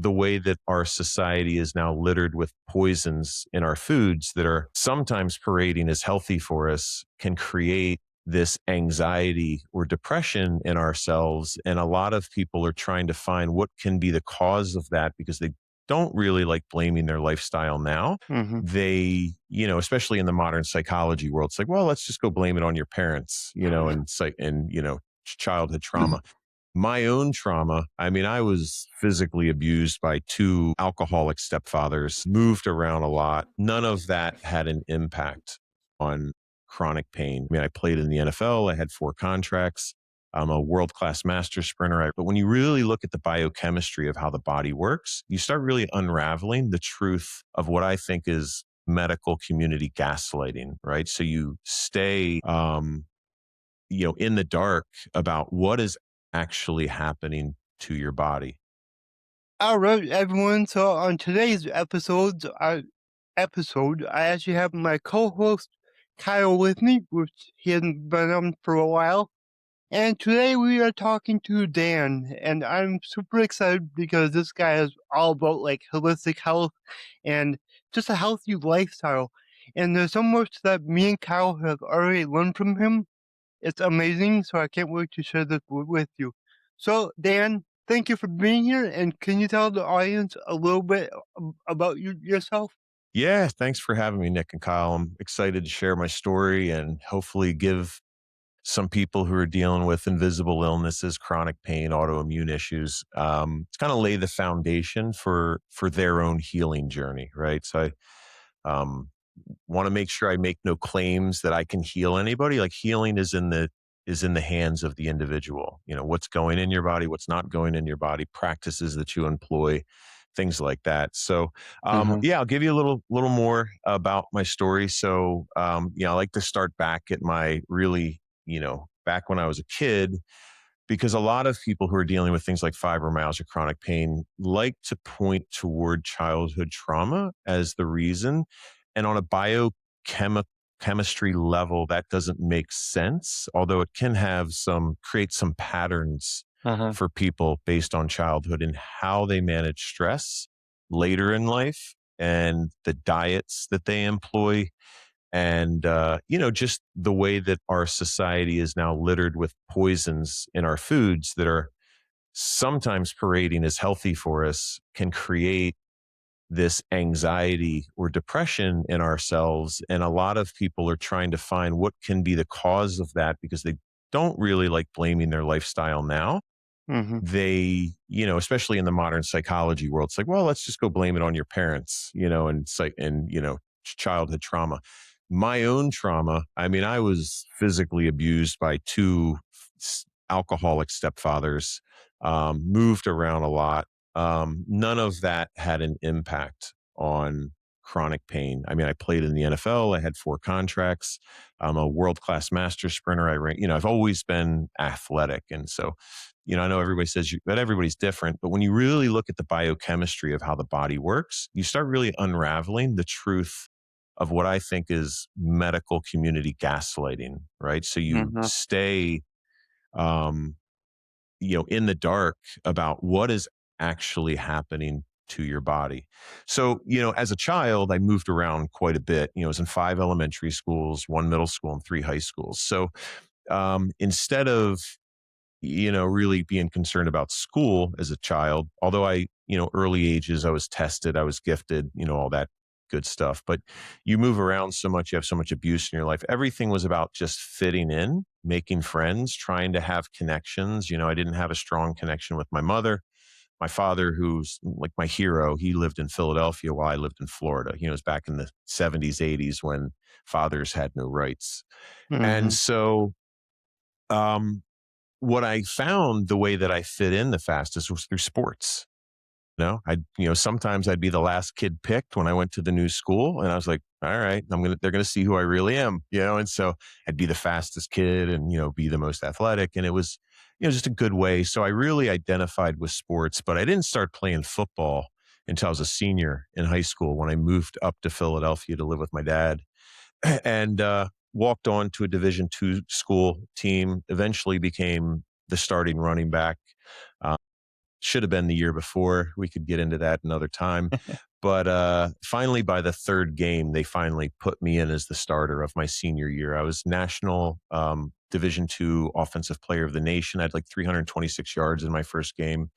the way that our society is now littered with poisons in our foods that are sometimes parading as healthy for us can create this anxiety or depression in ourselves. And a lot of people are trying to find what can be the cause of that because they don't really like blaming their lifestyle now. Mhm. They, especially in the modern psychology world, it's like, well, let's just go blame it on your parents, and childhood trauma. My own trauma, I mean, I was physically abused by two alcoholic stepfathers, moved around a lot. None of that had an impact on chronic pain. I mean, I played in the NFL, I had 4 contracts. I'm a world class master sprinter. But when you really look at the biochemistry of how the body works, you start really unraveling the truth of what I think is medical community gaslighting, right? So you stay, in the dark about what is actually happening to your body. All right, everyone. So on today's episode, I actually have my co-host Kyle with me, which he hasn't been on for a while. And today we are talking to Dan, and I'm super excited because this guy is all about like holistic health and just a healthy lifestyle. And there's so much that me and Kyle have already learned from him. It's amazing, so I can't wait to share this with you. So, Dan, thank you for being here, and can you tell the audience a little bit about yourself? Yeah, thanks for having me, Nick and Kyle. I'm excited to share my story and hopefully give some people who are dealing with invisible illnesses, chronic pain, autoimmune issues, to kind of lay the foundation for their own healing journey, right? So I want to make sure I make no claims that I can heal anybody. Like healing is in the hands of the individual. What's going in your body, what's not going in your body, practices that you employ, things like that. So Mhm. yeah, I'll give you a little more about my story. So I like to start back at my really, back when I was a kid, because a lot of people who are dealing with things like fibromyalgia, chronic pain, like to point toward childhood trauma as the reason. And on a biochemistry level, that doesn't make sense, although it can create some patterns Uh-huh. for people based on childhood and how they manage stress later in life and the diets that they employ and just the way that our society is now littered with poisons in our foods that are sometimes parading as healthy for us can create this anxiety or depression in ourselves. And a lot of people are trying to find what can be the cause of that because they don't really like blaming their lifestyle now. Mhm. They, especially in the modern psychology world, it's like, well, let's just go blame it on your parents, and childhood trauma. My own trauma, I mean, I was physically abused by two alcoholic stepfathers, moved around a lot. None of that had an impact on chronic pain. I mean, I played in the NFL, I had 4 contracts. I'm a world class master sprinter. I've always been athletic. And so, I know everybody says that everybody's different, but when you really look at the biochemistry of how the body works, you start really unraveling the truth of what I think is medical community gaslighting, right? So you Mhm. stay, um, in the dark about what is actually happening to your body. So, as a child, I moved around quite a bit. I was in 5 elementary schools, 1 middle school, and 3 high schools. So, instead of really being concerned about school as a child. Although early ages, I was tested, I was gifted, all that good stuff. But you move around so much, you have so much abuse in your life. Everything was about just fitting in, making friends, trying to have connections. I didn't have a strong connection with my mother. My father, who's like my hero, he lived in Philadelphia while I lived in Florida. It was back in the 70s, 80s when fathers had no rights. And Mhm. so, um, what I found the way that I fit in the fastest was through sports. Sometimes I'd be the last kid picked when I went to the new school and I was like, all right, they're going to see who I really am, and so I'd be the fastest kid and, be the most athletic. And it was, just a good way. So I really identified with sports, but I didn't start playing football until I was a senior in high school when I moved up to Philadelphia to live with my dad and walked on to a Division II school team, eventually became the starting running back. Should have been the year before. We could get into that another time. But finally, by the third game, they finally put me in as the starter of my senior year. I was national Division II offensive player of the nation. I had like 326 yards in my first game.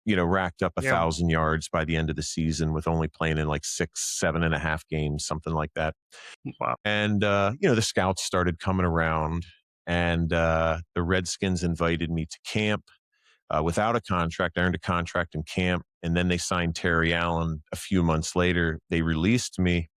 Racked up a Yeah. 1,000 yards by the end of the season with only playing in like 7.5 games, something like that. Wow. And the scouts started coming around, and the Redskins invited me to camp without a contract. I earned a contract in camp, and then they signed Terry Allen a few months later. They released me,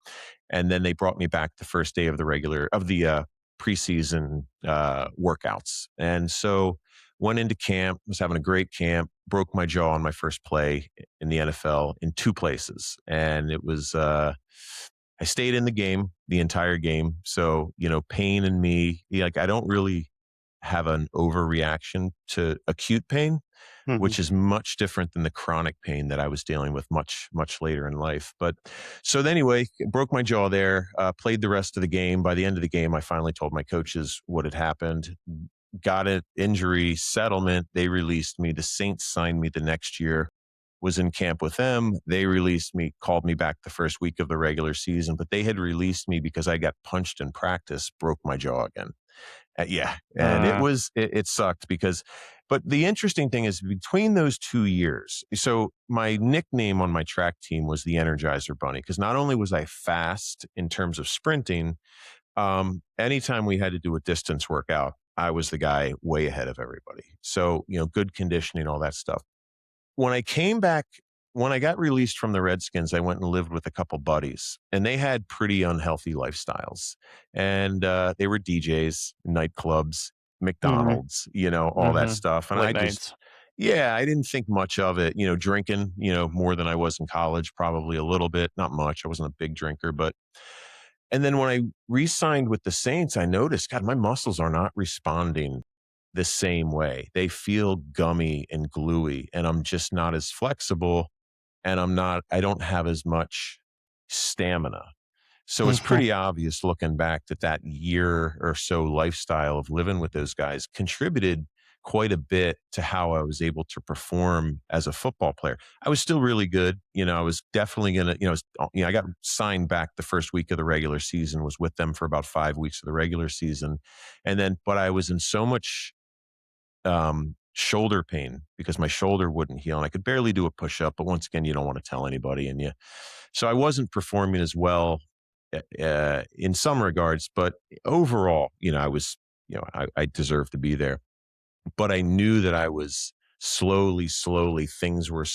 and then they brought me back the first day of the preseason workouts. And so went into camp, was having a great camp, broke my jaw on my first play in the NFL in two places. And it was, I stayed in the game, the entire game. So, pain in me, like I don't really have an overreaction to acute pain, Mhm. which is much different than the chronic pain that I was dealing with much, much later in life. But so anyway, broke my jaw there, played the rest of the game. By the end of the game, I finally told my coaches what had happened, got an injury settlement. They released me. The Saints signed me the next year, was in camp with them. They released me, called me back the first week of the regular season, but they had released me because I got punched in practice, broke my jaw again. Yeah. And Uh, it sucked but the interesting thing is between those 2 years, so my nickname on my track team was the Energizer Bunny, because not only was I fast in terms of sprinting, anytime we had to do a distance workout, I was the guy way ahead of everybody. So, good conditioning, all that stuff. When I came back, when I got released from the Redskins, I went and lived with a couple buddies, and they had pretty unhealthy lifestyles. And they were DJs, nightclubs, mhm. McDonald's, all that Mhm. stuff. And Late I just, nights. yeah, I didn't think much of it, drinking, more than I was in college, probably a little bit, not much. I wasn't a big drinker, and then when I re signed with the Saints, I noticed, God, my muscles are not responding the same way. They feel gummy and gluey, and I'm just not as flexible, and I don't have as much stamina. So it's Mhm. pretty obvious looking back that that year or so lifestyle of living with those guys contributed quite a bit to how I was able to perform as a football player. I was still really good. I was definitely going to, I got signed back the first week of the regular season, was with them for about 5 weeks of the regular season. But I was in so much shoulder pain because my shoulder wouldn't heal, and I could barely do a push up. But once again, you don't want to tell anybody, so I wasn't performing as well in some regards, but overall, I was, I deserved to be there. But I knew that I was slowly, things were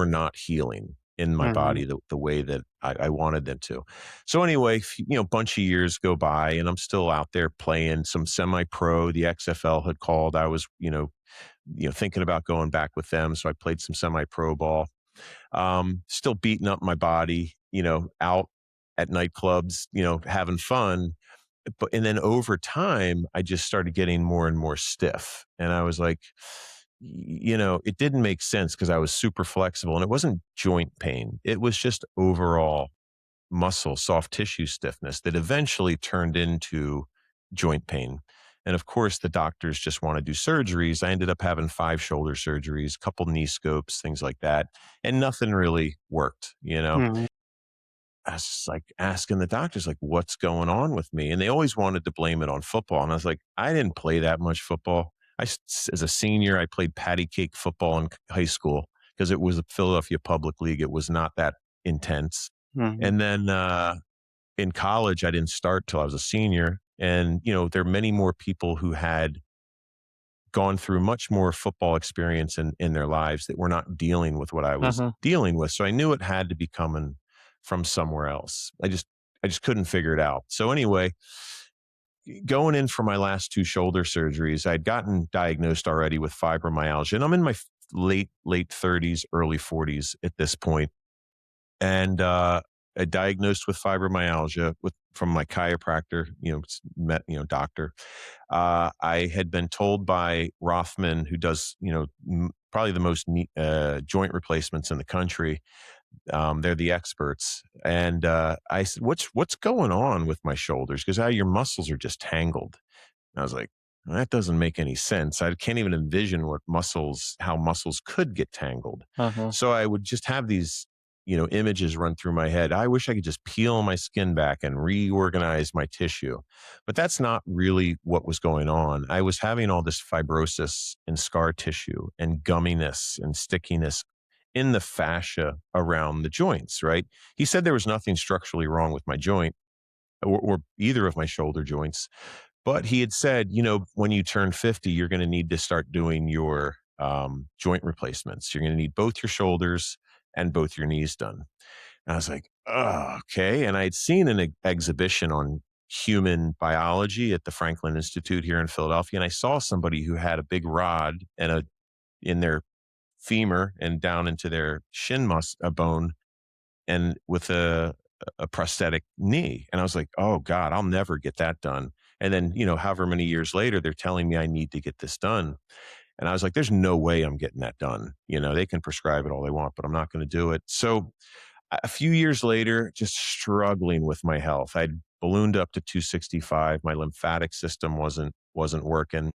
not healing in my Mhm. body the way that I wanted them to. So anyway, bunch of years go by, and I'm still out there playing some semi-pro. The XFL had called. I was, thinking about going back with them. So I played some semi-pro ball. Still beating up my body, out at nightclubs, having fun. And then over time, I just started getting more and more stiff. And I was like, it didn't make sense because I was super flexible, and it wasn't joint pain. It was just overall muscle, soft tissue stiffness that eventually turned into joint pain. And of course, the doctors just want to do surgeries. I ended up having 5 shoulder surgeries, a couple knee scopes, things like that. And nothing really worked. Mhm. I was just like asking the doctors, like, what's going on with me? And they always wanted to blame it on football. And I was like, I didn't play that much football. As a senior, I played patty cake football in high school because it was a Philadelphia Public League. It was not that intense. Mhm. And then in college, I didn't start till I was a senior. And, there are many more people who had gone through much more football experience in their lives that were not dealing with what I was Mhm. dealing with. So I knew it had to be coming from somewhere else. I just couldn't figure it out. So anyway, going in for my last 2 shoulder surgeries, I'd gotten diagnosed already with fibromyalgia, and I'm in my late 30s, early 40s at this point. And I diagnosed with fibromyalgia from my chiropractor, doctor. I had been told by Rothman, who does, probably the most joint replacements in the country. They're the experts. And I said, what's going on with my shoulders? Because your muscles are just tangled. And I was like, that doesn't make any sense. I can't even envision how muscles could get tangled. Uh-huh. So I would just have these, images run through my head. I wish I could just peel my skin back and reorganize my tissue. But that's not really what was going on. I was having all this fibrosis and scar tissue and gumminess and stickiness in the fascia around the joints, right? He said there was nothing structurally wrong with my joint or either of my shoulder joints. But he had said, when you turn 50, you're going to need to start doing your joint replacements. You're going to need both your shoulders and both your knees done. And I was like, oh, okay. And I had seen an exhibition on human biology at the Franklin Institute here in Philadelphia. And I saw somebody who had a big rod in their femur and down into their a bone and with a prosthetic knee. And I was like, oh God, I'll never get that done. And then, however many years later, they're telling me I need to get this done. And I was like, there's no way I'm getting that done. They can prescribe it all they want, but I'm not going to do it. So a few years later, just struggling with my health. I'd ballooned up to 265. My lymphatic system wasn't working.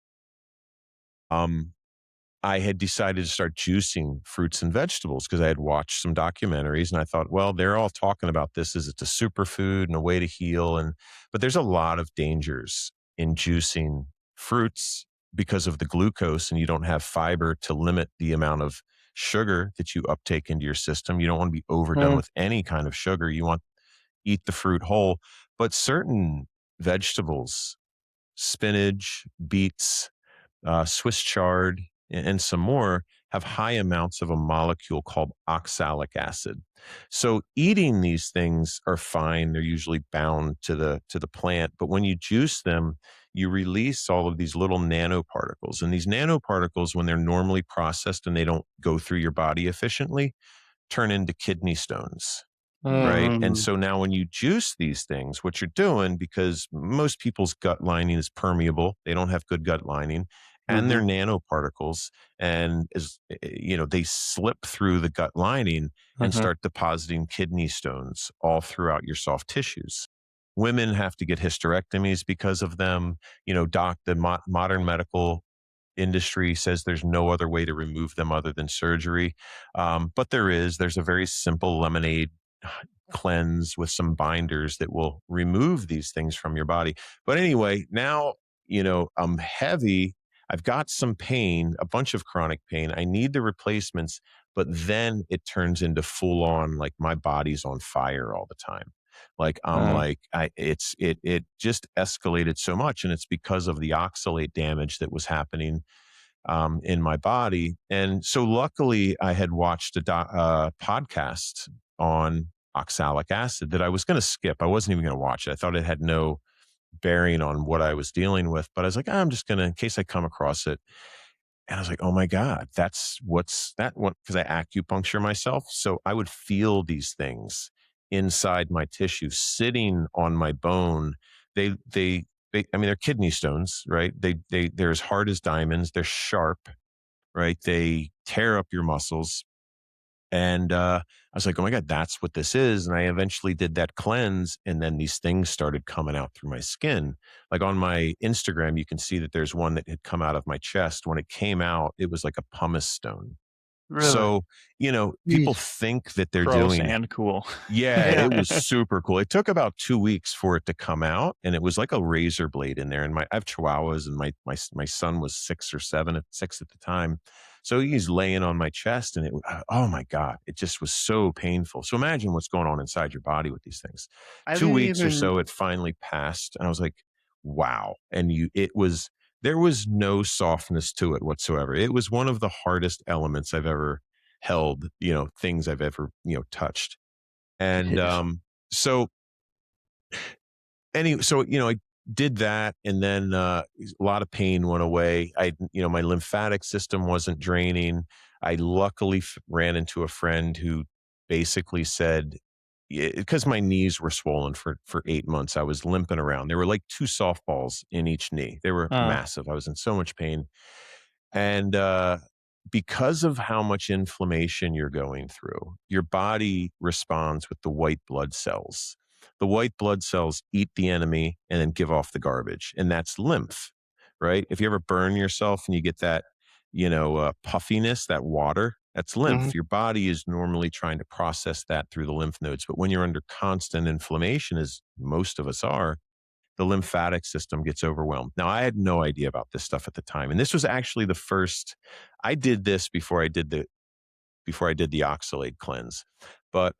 I had decided to start juicing fruits and vegetables because I had watched some documentaries and I thought, well, they're all talking about this as it's a superfood and a way to heal. But there's a lot of dangers in juicing fruits because of the glucose, and you don't have fiber to limit the amount of sugar that you uptake into your system. You don't want to be overdone Mm. with any kind of sugar. You want eat the fruit whole. But certain vegetables, spinach, beets, Swiss chard, and some more have high amounts of a molecule called oxalic acid. So eating these things are fine. They're usually bound to the plant, but when you juice them, you release all of these little nanoparticles. And these nanoparticles, when they're normally processed and they don't go through your body efficiently, turn into kidney stones. Right. And Mm. so now when you juice these things, what you're doing, because most people's gut lining is permeable, they don't have good gut lining, and they're Mhm. nanoparticles. And they slip through the gut lining and Uh-huh. start depositing kidney stones all throughout your soft tissues. Women have to get hysterectomies because of them. Modern medical industry says there's no other way to remove them other than surgery. But there's a very simple lemonade cleanse with some binders that will remove these things from your body. But anyway, now, I'm heavy. I've got some pain, a bunch of chronic pain. I need the replacements, but then it turns into full on, like my body's on fire all the time. Like I'm Uh, like it just escalated so much, and it's because of the oxalate damage that was happening in my body. And so luckily I had watched a podcast on oxalic acid that I was going to skip. I wasn't even going to watch it. I thought it had no bearing on what I was dealing with, but I was like, I'm just going to, in case I come across it. And I was like, oh my God, that's what's that one. Cause I acupuncture myself. So I would feel these things inside my tissue sitting on my bone. I mean, they're kidney stones, right? They're as hard as diamonds. They're sharp, right? They tear up your muscles. And I was like, oh my God, that's what this is. And I eventually did that cleanse. And then these things started coming out through my skin. Like on my Instagram, you can see that there's one that had come out of my chest. When it came out, it was like a pumice stone. Really? So, people Jeez. think that they're gross doing and cool. yeah, Yeah. it was super cool. It took about 2 weeks for it to come out, and it was like a razor blade in there, and I have chihuahuas, and my son was 6 at the time. So he's laying on my chest, and oh my God, it just was so painful. So imagine what's going on inside your body with these things. I 2 didn't weeks or even so, it finally passed, and I was like, "Wow." And there was no softness to it whatsoever. It was one of the hardest elements I've ever held, things I've ever, touched. And so I did that, and then a lot of pain went away. My lymphatic system wasn't draining. I luckily ran into a friend who basically said, because my knees were swollen for 8 months, I was limping around. There were like two softballs in each knee. They were Uh, massive. I was in so much pain. And because of how much inflammation you're going through, your body responds with the white blood cells. The white blood cells eat the enemy and then give off the garbage, and that's lymph, right? If you ever burn yourself and you get that, puffiness, that water, that's Mhm. lymph. Your body is normally trying to process that through the lymph nodes. But when you're under constant inflammation, as most of us are, the lymphatic system gets overwhelmed. Now, I had no idea about this stuff at the time. And this was actually the first I did this before I did the oxalate cleanse. But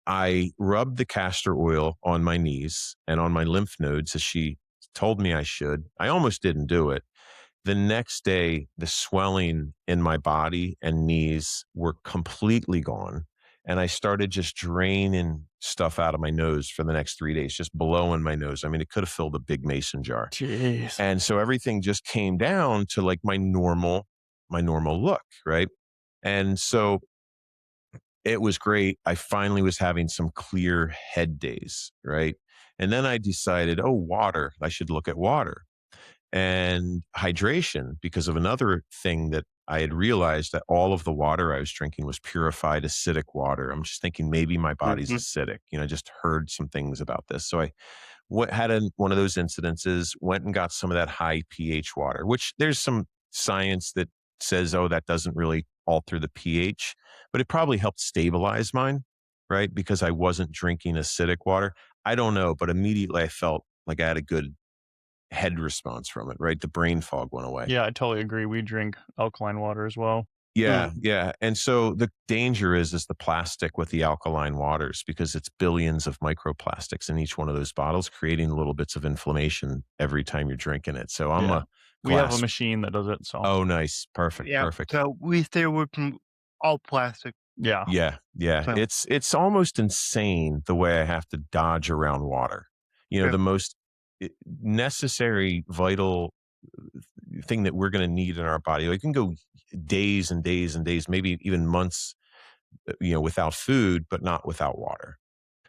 I rubbed the castor oil on my knees and on my lymph nodes as she told me I should. I almost didn't do it. The next day, the swelling in my body and knees were completely gone. And I started just draining stuff out of my nose for the next 3 days, just blowing my nose. I mean, it could have filled a big mason jar. Jeez. And so everything just came down to like my normal look, right? And so it was great. I finally was having some clear head days, right? And then I decided, oh, water, I should look at water and hydration because of another thing that I had realized that all of the water I was drinking was purified acidic water. I'm just thinking maybe my body's Mhm. acidic. I just heard some things about this. So I had one of those incidences, went and got some of that high pH water, which there's some science that says, oh, that doesn't really alter the pH, but it probably helped stabilize mine, right? Because I wasn't drinking acidic water. I don't know, but immediately I felt like I had a good head response from it, right? The brain fog went away. Yeah, I totally agree. We drink alkaline water as well. Yeah, Mhm. yeah. And so the danger is the plastic with the alkaline waters because it's billions of microplastics in each one of those bottles, creating little bits of inflammation every time you're drinking it. So I'm Yeah. a We have a glass. machine that does it, so Oh, nice. Perfect. Yeah, Perfect. so we stay away from all plastic, yeah. Yeah, yeah. so It's almost insane the way I have to dodge around water. yeah. The most i- necessary, vital thing that we're going to need in our body. Like, can go days and days and days, maybe even months, without food, but not without water.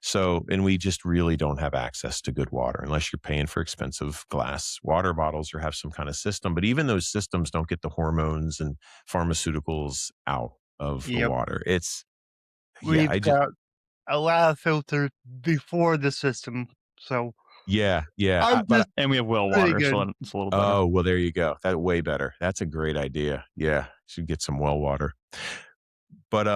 So, and we just really don't have access to good water unless you're paying for expensive glass water bottles or have some kind of system. But even those systems don't get the hormones and pharmaceuticals out of the Yep. water. Yeah, We've got a lot of filters before the system, so yeah. I'm But, just And we have well pretty water, so good. it's a little better. oh, well, there you go. That way better. That's a great idea. Yeah. Should get some well water. But,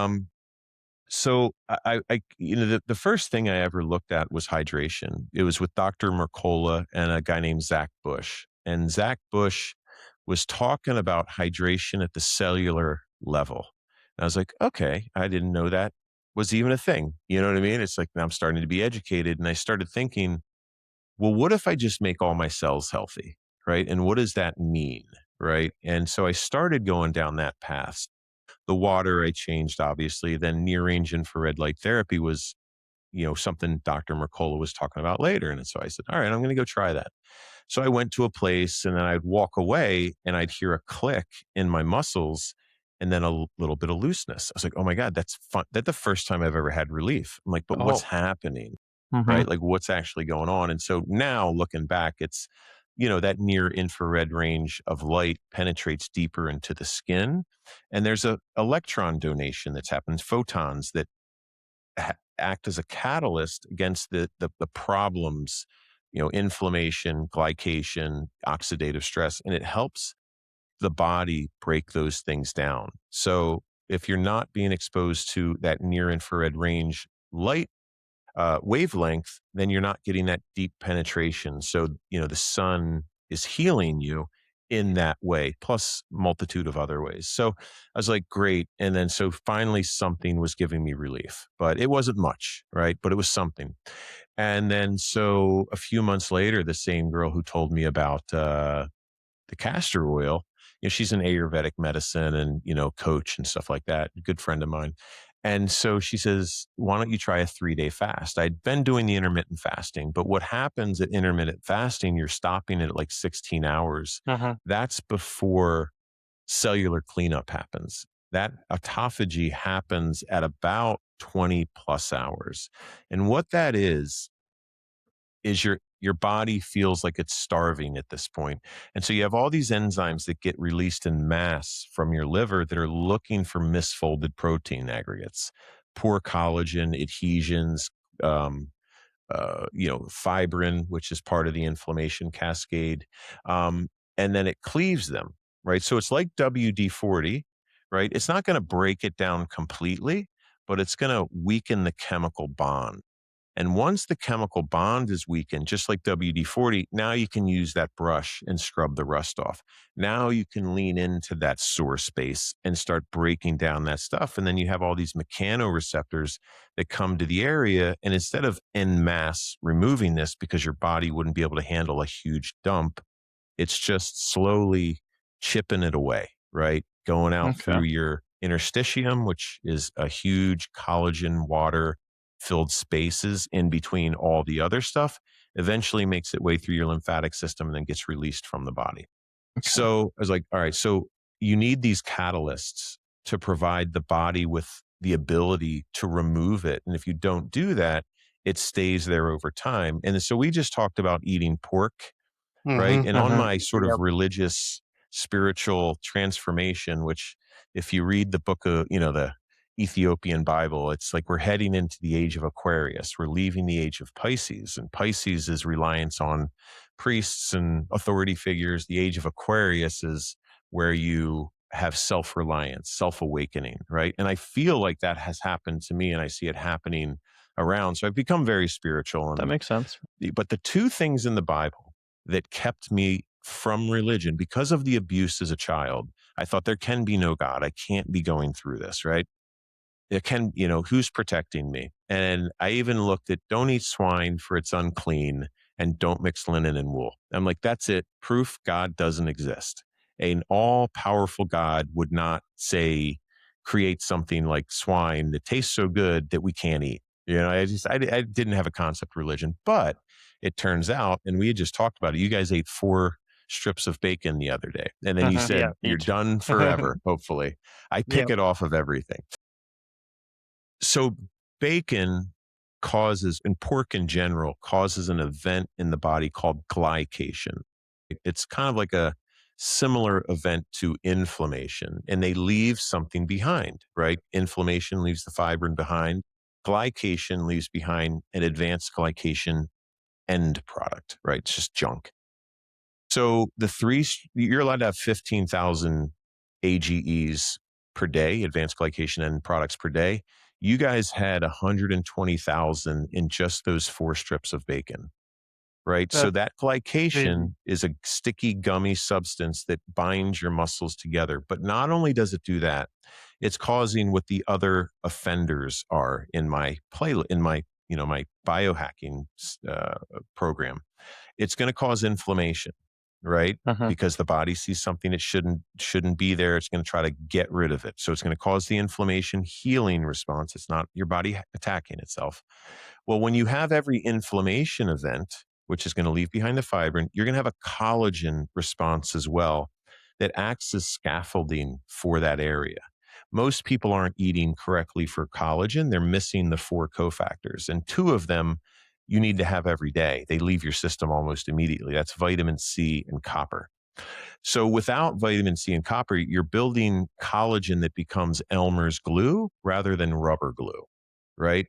so the first thing I ever looked at was hydration. It was with Dr. Mercola and a guy named Zach Bush. And Zach Bush was talking about hydration at the cellular level. And I was like, okay, I didn't know that was even a thing. You know what I mean? It's like now I'm starting to be educated. And I started thinking, well, what if I just make all my cells healthy? Right. And what does that mean? Right. And so I started going down that path. The water I changed, obviously. Then near range infrared light therapy was, something Dr. Mercola was talking about later. And so I said, all right, I'm going to go try that. So I went to a place and then I'd walk away and I'd hear a click in my muscles and then a little bit of looseness. I was like, oh my God, that's fun. That's the first time I've ever had relief. I'm like, but what's Oh. happening? Mhm. Right? Like what's actually going on? And so now looking back, it's, that near infrared range of light penetrates deeper into the skin. And there's a electron donation that's happened, photons that act as a catalyst against the problems, inflammation, glycation, oxidative stress, and it helps the body break those things down. So if you're not being exposed to that near infrared range light wavelength, then you're not getting that deep penetration. So, the sun is healing you in that way, plus multitude of other ways. So I was like, great. And then so finally something was giving me relief, but it wasn't much, right? But it was something. And then so a few months later, the same girl who told me about the castor oil, she's an Ayurvedic medicine and, coach and stuff like that, a good friend of mine. And so she says, why don't you try a 3-day fast? I'd been doing the intermittent fasting, but what happens at intermittent fasting, you're stopping it at like 16 hours. Uh-huh. That's before cellular cleanup happens. That autophagy happens at about 20 plus hours. And what that is your body feels like it's starving at this point. And so you have all these enzymes that get released in mass from your liver that are looking for misfolded protein aggregates, poor collagen, adhesions, um, fibrin, which is part of the inflammation cascade. and then it cleaves them, right? So it's like WD-40, right? It's not going to break it down completely, but it's going to weaken the chemical bond. And once the chemical bond is weakened, just like WD-40, now you can use that brush and scrub the rust off. Now you can lean into that sore space and start breaking down that stuff. And then you have all these mechanoreceptors that come to the area. And instead of en masse removing this because your body wouldn't be able to handle a huge dump, it's just slowly chipping it away, right? Going out Okay. through your interstitium, which is a huge collagen water filled spaces in between all the other stuff, eventually makes its way through your lymphatic system and then gets released from the body. Okay. So I was like, all right, so you need these catalysts to provide the body with the ability to remove it. And if you don't do that, it stays there over time. And so we just talked about eating pork, right? And on my sort of Yep. religious, spiritual transformation, which if you read the book of, the Ethiopian Bible, it's like we're heading into the age of Aquarius. We're leaving the age of Pisces, and Pisces is reliance on priests and authority figures. The age of Aquarius is where you have self-reliance, self-awakening, right? And I feel like that has happened to me, and I see it happening around. So I've become very spiritual. That makes sense. But the two things in the Bible that kept me from religion because of the abuse as a child, I thought there can be no God. I can't be going through this, right? It can, who's protecting me? And I even looked at don't eat swine for it's unclean and don't mix linen and wool. I'm like, that's it. Proof God doesn't exist. An all powerful God would not say, create something like swine that tastes so good that we can't eat. I didn't have a concept of religion, but it turns out, and we had just talked about it. You guys ate 4 strips of bacon the other day. And then you said, Yeah, you're eat. done forever, hopefully. I pick Yep. it off of everything. So bacon causes, and pork in general, causes an event in the body called glycation. It's kind of like a similar event to inflammation, and they leave something behind, right? Inflammation leaves the fibrin behind. Glycation leaves behind an advanced glycation end product, right? It's just junk. So you're allowed to have 15,000 AGEs per day, advanced glycation end products per day. You guys had 120,000 in just those 4 strips of bacon, right? So that Crazy. glycation is a sticky, gummy substance that binds your muscles together. But not only does it do that, it's causing what the other offenders are in my my biohacking program. It's going to cause inflammation, right? Because the body sees something that shouldn't be there. It's going to try to get rid of it. So it's going to cause the inflammation healing response. It's not your body attacking itself. Well, when you have every inflammation event, which is going to leave behind the fibrin, you're going to have a collagen response as well that acts as scaffolding for that area. Most people aren't eating correctly for collagen. They're missing the 4 cofactors, and 2 of them you need to have every day. They leave your system almost immediately. That's vitamin C and copper. So without vitamin C and copper, you're building collagen that becomes Elmer's glue rather than rubber glue, right?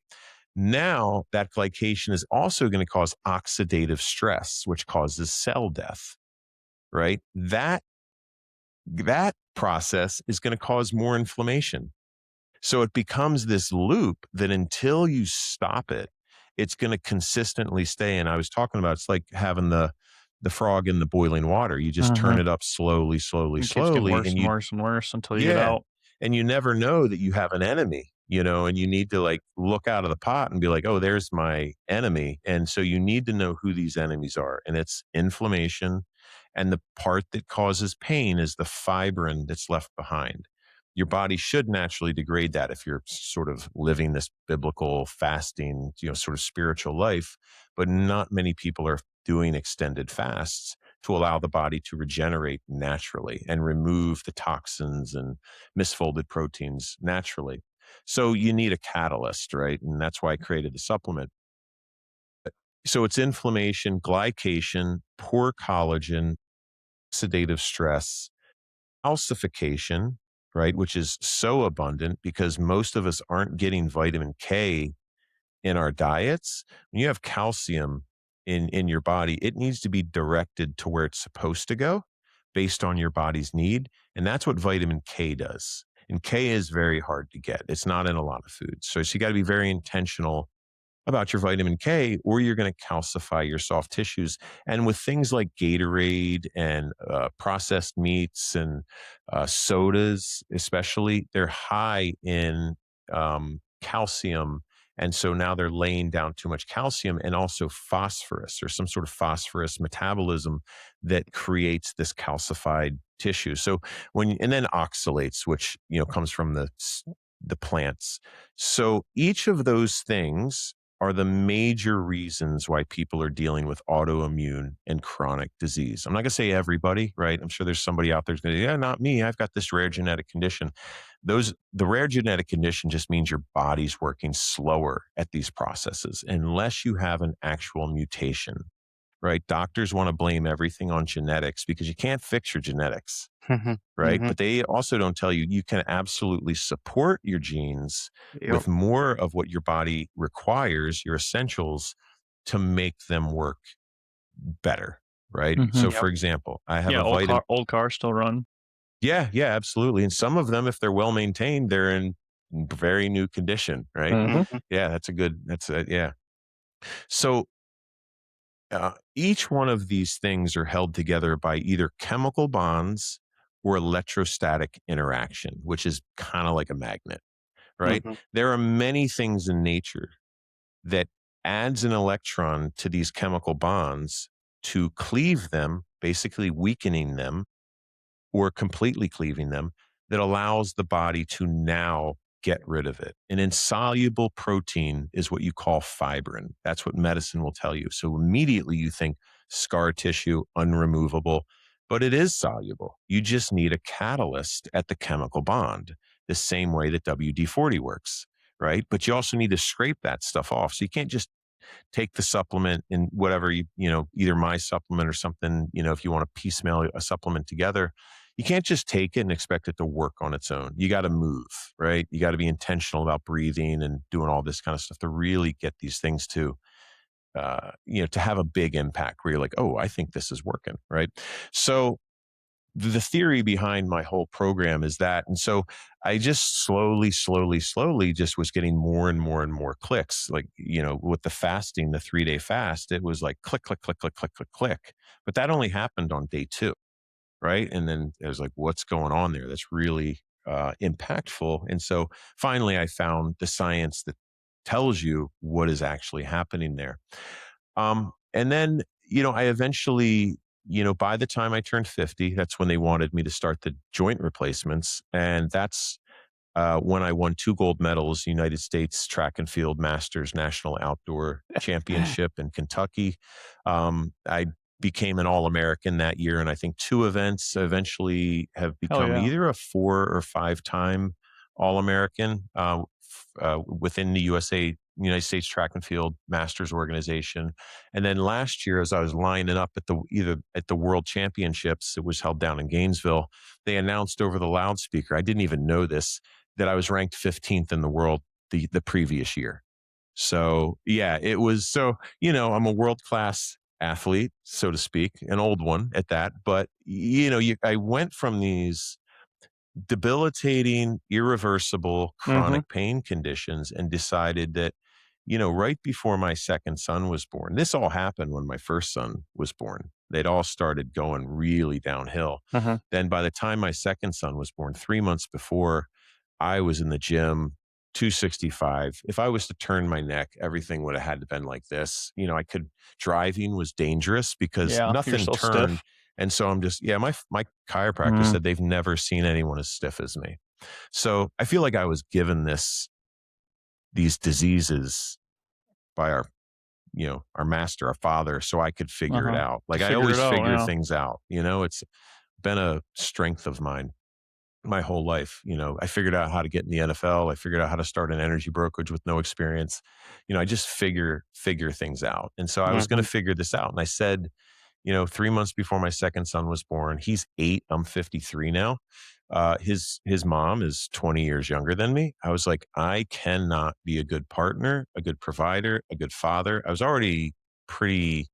Now that glycation is also going to cause oxidative stress, which causes cell death, right? That process is going to cause more inflammation. So it becomes this loop that until you stop it, it's going to consistently stay. And I was talking about, it's like having the frog in the boiling water. You just turn it up slowly, slowly, It keeps getting slowly, worse and and worse and worse until you get yeah, out. and you never know that you have an enemy, and you need to like look out of the pot and be like, oh, there's my enemy. And so you need to know who these enemies are. And it's inflammation. And the part that causes pain is the fibrin that's left behind. Your body should naturally degrade that if you're sort of living this biblical fasting, sort of spiritual life. But not many people are doing extended fasts to allow the body to regenerate naturally and remove the toxins and misfolded proteins naturally. So you need a catalyst, right? And that's why I created the supplement. So it's inflammation, glycation, poor collagen, oxidative stress, calcification, right? Which is so abundant because most of us aren't getting vitamin K in our diets. When you have calcium in your body, it needs to be directed to where it's supposed to go. based on your body's need. And that's what vitamin K does. And K is very hard to get. It's not in a lot of foods. So you got to be very intentional about your vitamin K, or you're going to calcify your soft tissues. And with things like Gatorade and processed meats and sodas, especially, they're high in calcium. And so now they're laying down too much calcium and also phosphorus, or some sort of phosphorus metabolism that creates this calcified tissue. So and then oxalates, which, comes from the plants. So each of those things are the major reasons why people are dealing with autoimmune and chronic disease. I'm not going to say everybody, right? I'm sure there's somebody out there who's going to say, yeah, not me. I've got this rare genetic condition. The rare genetic condition just means your body's working slower at these processes, unless you have an actual mutation, right? Doctors want to blame everything on genetics because you can't fix your genetics. Right. Mhm. But they also don't tell you can absolutely support your genes Yep. with more of what your body requires, your essentials, to make them work better. Right. Mhm. So, Yep. for example, I have Yeah, a vitamin. old cars still run. Yeah. Yeah, absolutely. And some of them, if they're well maintained, they're in very new condition. Right. Mhm. Yeah. Yeah. So, each one of these things are held together by either chemical bonds or electrostatic interaction, which is kind of like a magnet, right? Mhm. There are many things in nature that adds an electron to these chemical bonds to cleave them, basically weakening them or completely cleaving them, that allows the body to now get rid of it. An insoluble protein is what you call fibrin. That's what medicine will tell you. So immediately you think scar tissue, unremovable, but it is soluble. You just need a catalyst at the chemical bond, the same way that WD-40 works, right? But you also need to scrape that stuff off. So you can't just take the supplement and whatever either my supplement or something, if you want to piecemeal a supplement together, you can't just take it and expect it to work on its own. You got to move, right? You got to be intentional about breathing and doing all this kind of stuff to really get these things to have a big impact where you're like, oh, I think this is working, right? So the theory behind my whole program is that. And so I just slowly just was getting more and more and more clicks. Like, with the fasting, the 3-day fast, it was like click, click, click, click, click, click, click. But that only happened on day 2. Right. And then it was like, what's going on there? That's really impactful. And so finally I found the science that tells you what is actually happening there. And then, I eventually, by the time I turned 50, that's when they wanted me to start the joint replacements. And that's when I won 2 gold medals, United States Track and Field Masters National Outdoor Championship in Kentucky. I became an All-American that year, and I think 2 events eventually have become yeah. either a 4 or 5-time All-American within the United States Track and Field Masters organization. And then last year, as I was lining up either at the World Championships, it was held down in Gainesville, they announced over the loudspeaker, I didn't even know this, that I was ranked 15th in the world the previous year. So yeah, it was I'm a world-class athlete, so to speak, an old one at that. But I went from these debilitating, irreversible, chronic pain conditions and decided that, right before my second son was born, this all happened when my first son was born. They'd all started going really downhill. Then by the time my second son was born, 3 months before, I was in the gym, 265. If I was to turn my neck, everything would have had to been like this. Driving was dangerous because Yeah, you're nothing so turned. stiff. And so I'm just, my chiropractor said they've never seen anyone as stiff as me. So I feel like I was given these diseases by our master, our father, so I could figure it out. Like I Figure it always out, figure yeah. things out, it's been a strength of mine my whole life. I figured out how to get in the NFL. I figured out how to start an energy brokerage with no experience. I just figure things out. And so I was going to figure this out. And I said, 3 months before my second son was born, he's 8, I'm 53 now. His mom is 20 years younger than me. I was like, I cannot be a good partner, a good provider, a good father. I was already pretty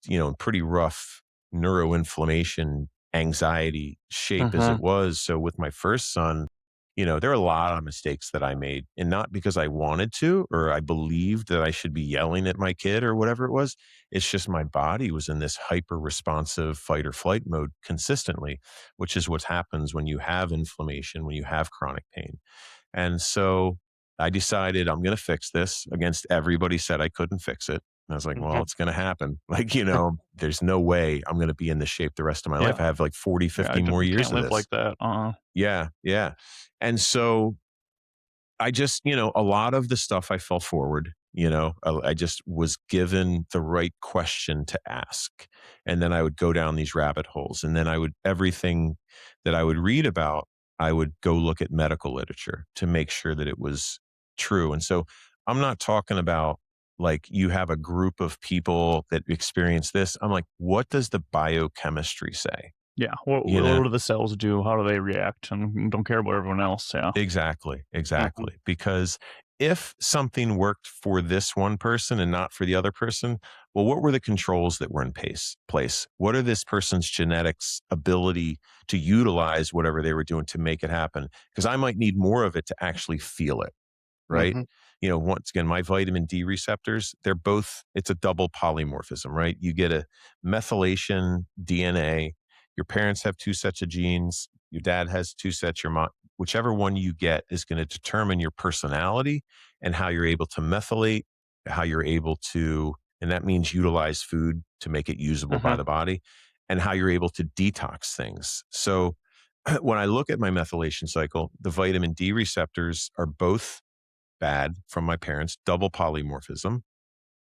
rough neuroinflammation anxiety shape as Mhm. it was. So with my first son, there are a lot of mistakes that I made, and not because I wanted to or I believed that I should be yelling at my kid or whatever it was. It's just my body was in this hyper responsive fight or flight mode consistently, which is what happens when you have inflammation, when you have chronic pain. And so I decided I'm going to fix this against everybody said I couldn't fix it. And I was like, well, Mhm. it's going to happen. Like, there's no way I'm going to be in this shape the rest of my life. Yeah. I have like 40, Yeah, 50 more years can't of live this. like that. Yeah. Yeah. And so I just, a lot of the stuff I fell forward, I just was given the right question to ask. And then I would go down these rabbit holes. And then everything that I would read about, I would go look at medical literature to make sure that it was true. And so I'm not talking about like you have a group of people that experience this. I'm like, what does the biochemistry say? Yeah. What You know? what do the cells do? How do they react? And don't care about everyone else. Yeah. Exactly, Mhm. exactly. Because if something worked for this one person and not for the other person, well, what were the controls that were in place? What are this person's genetics ability to utilize whatever they were doing to make it happen? Because I might need more of it to actually feel it, right? Mhm. Once again, my vitamin D receptors, it's a double polymorphism, right? You get a methylation DNA. Your parents have two sets of genes. Your dad has two sets. Whichever one you get is going to determine your personality and how you're able to methylate, how you're able to, and that means utilize food to make it usable by Mhm. the body, and how you're able to detox things. So when I look at my methylation cycle, the vitamin D receptors are both bad from my parents, double polymorphism.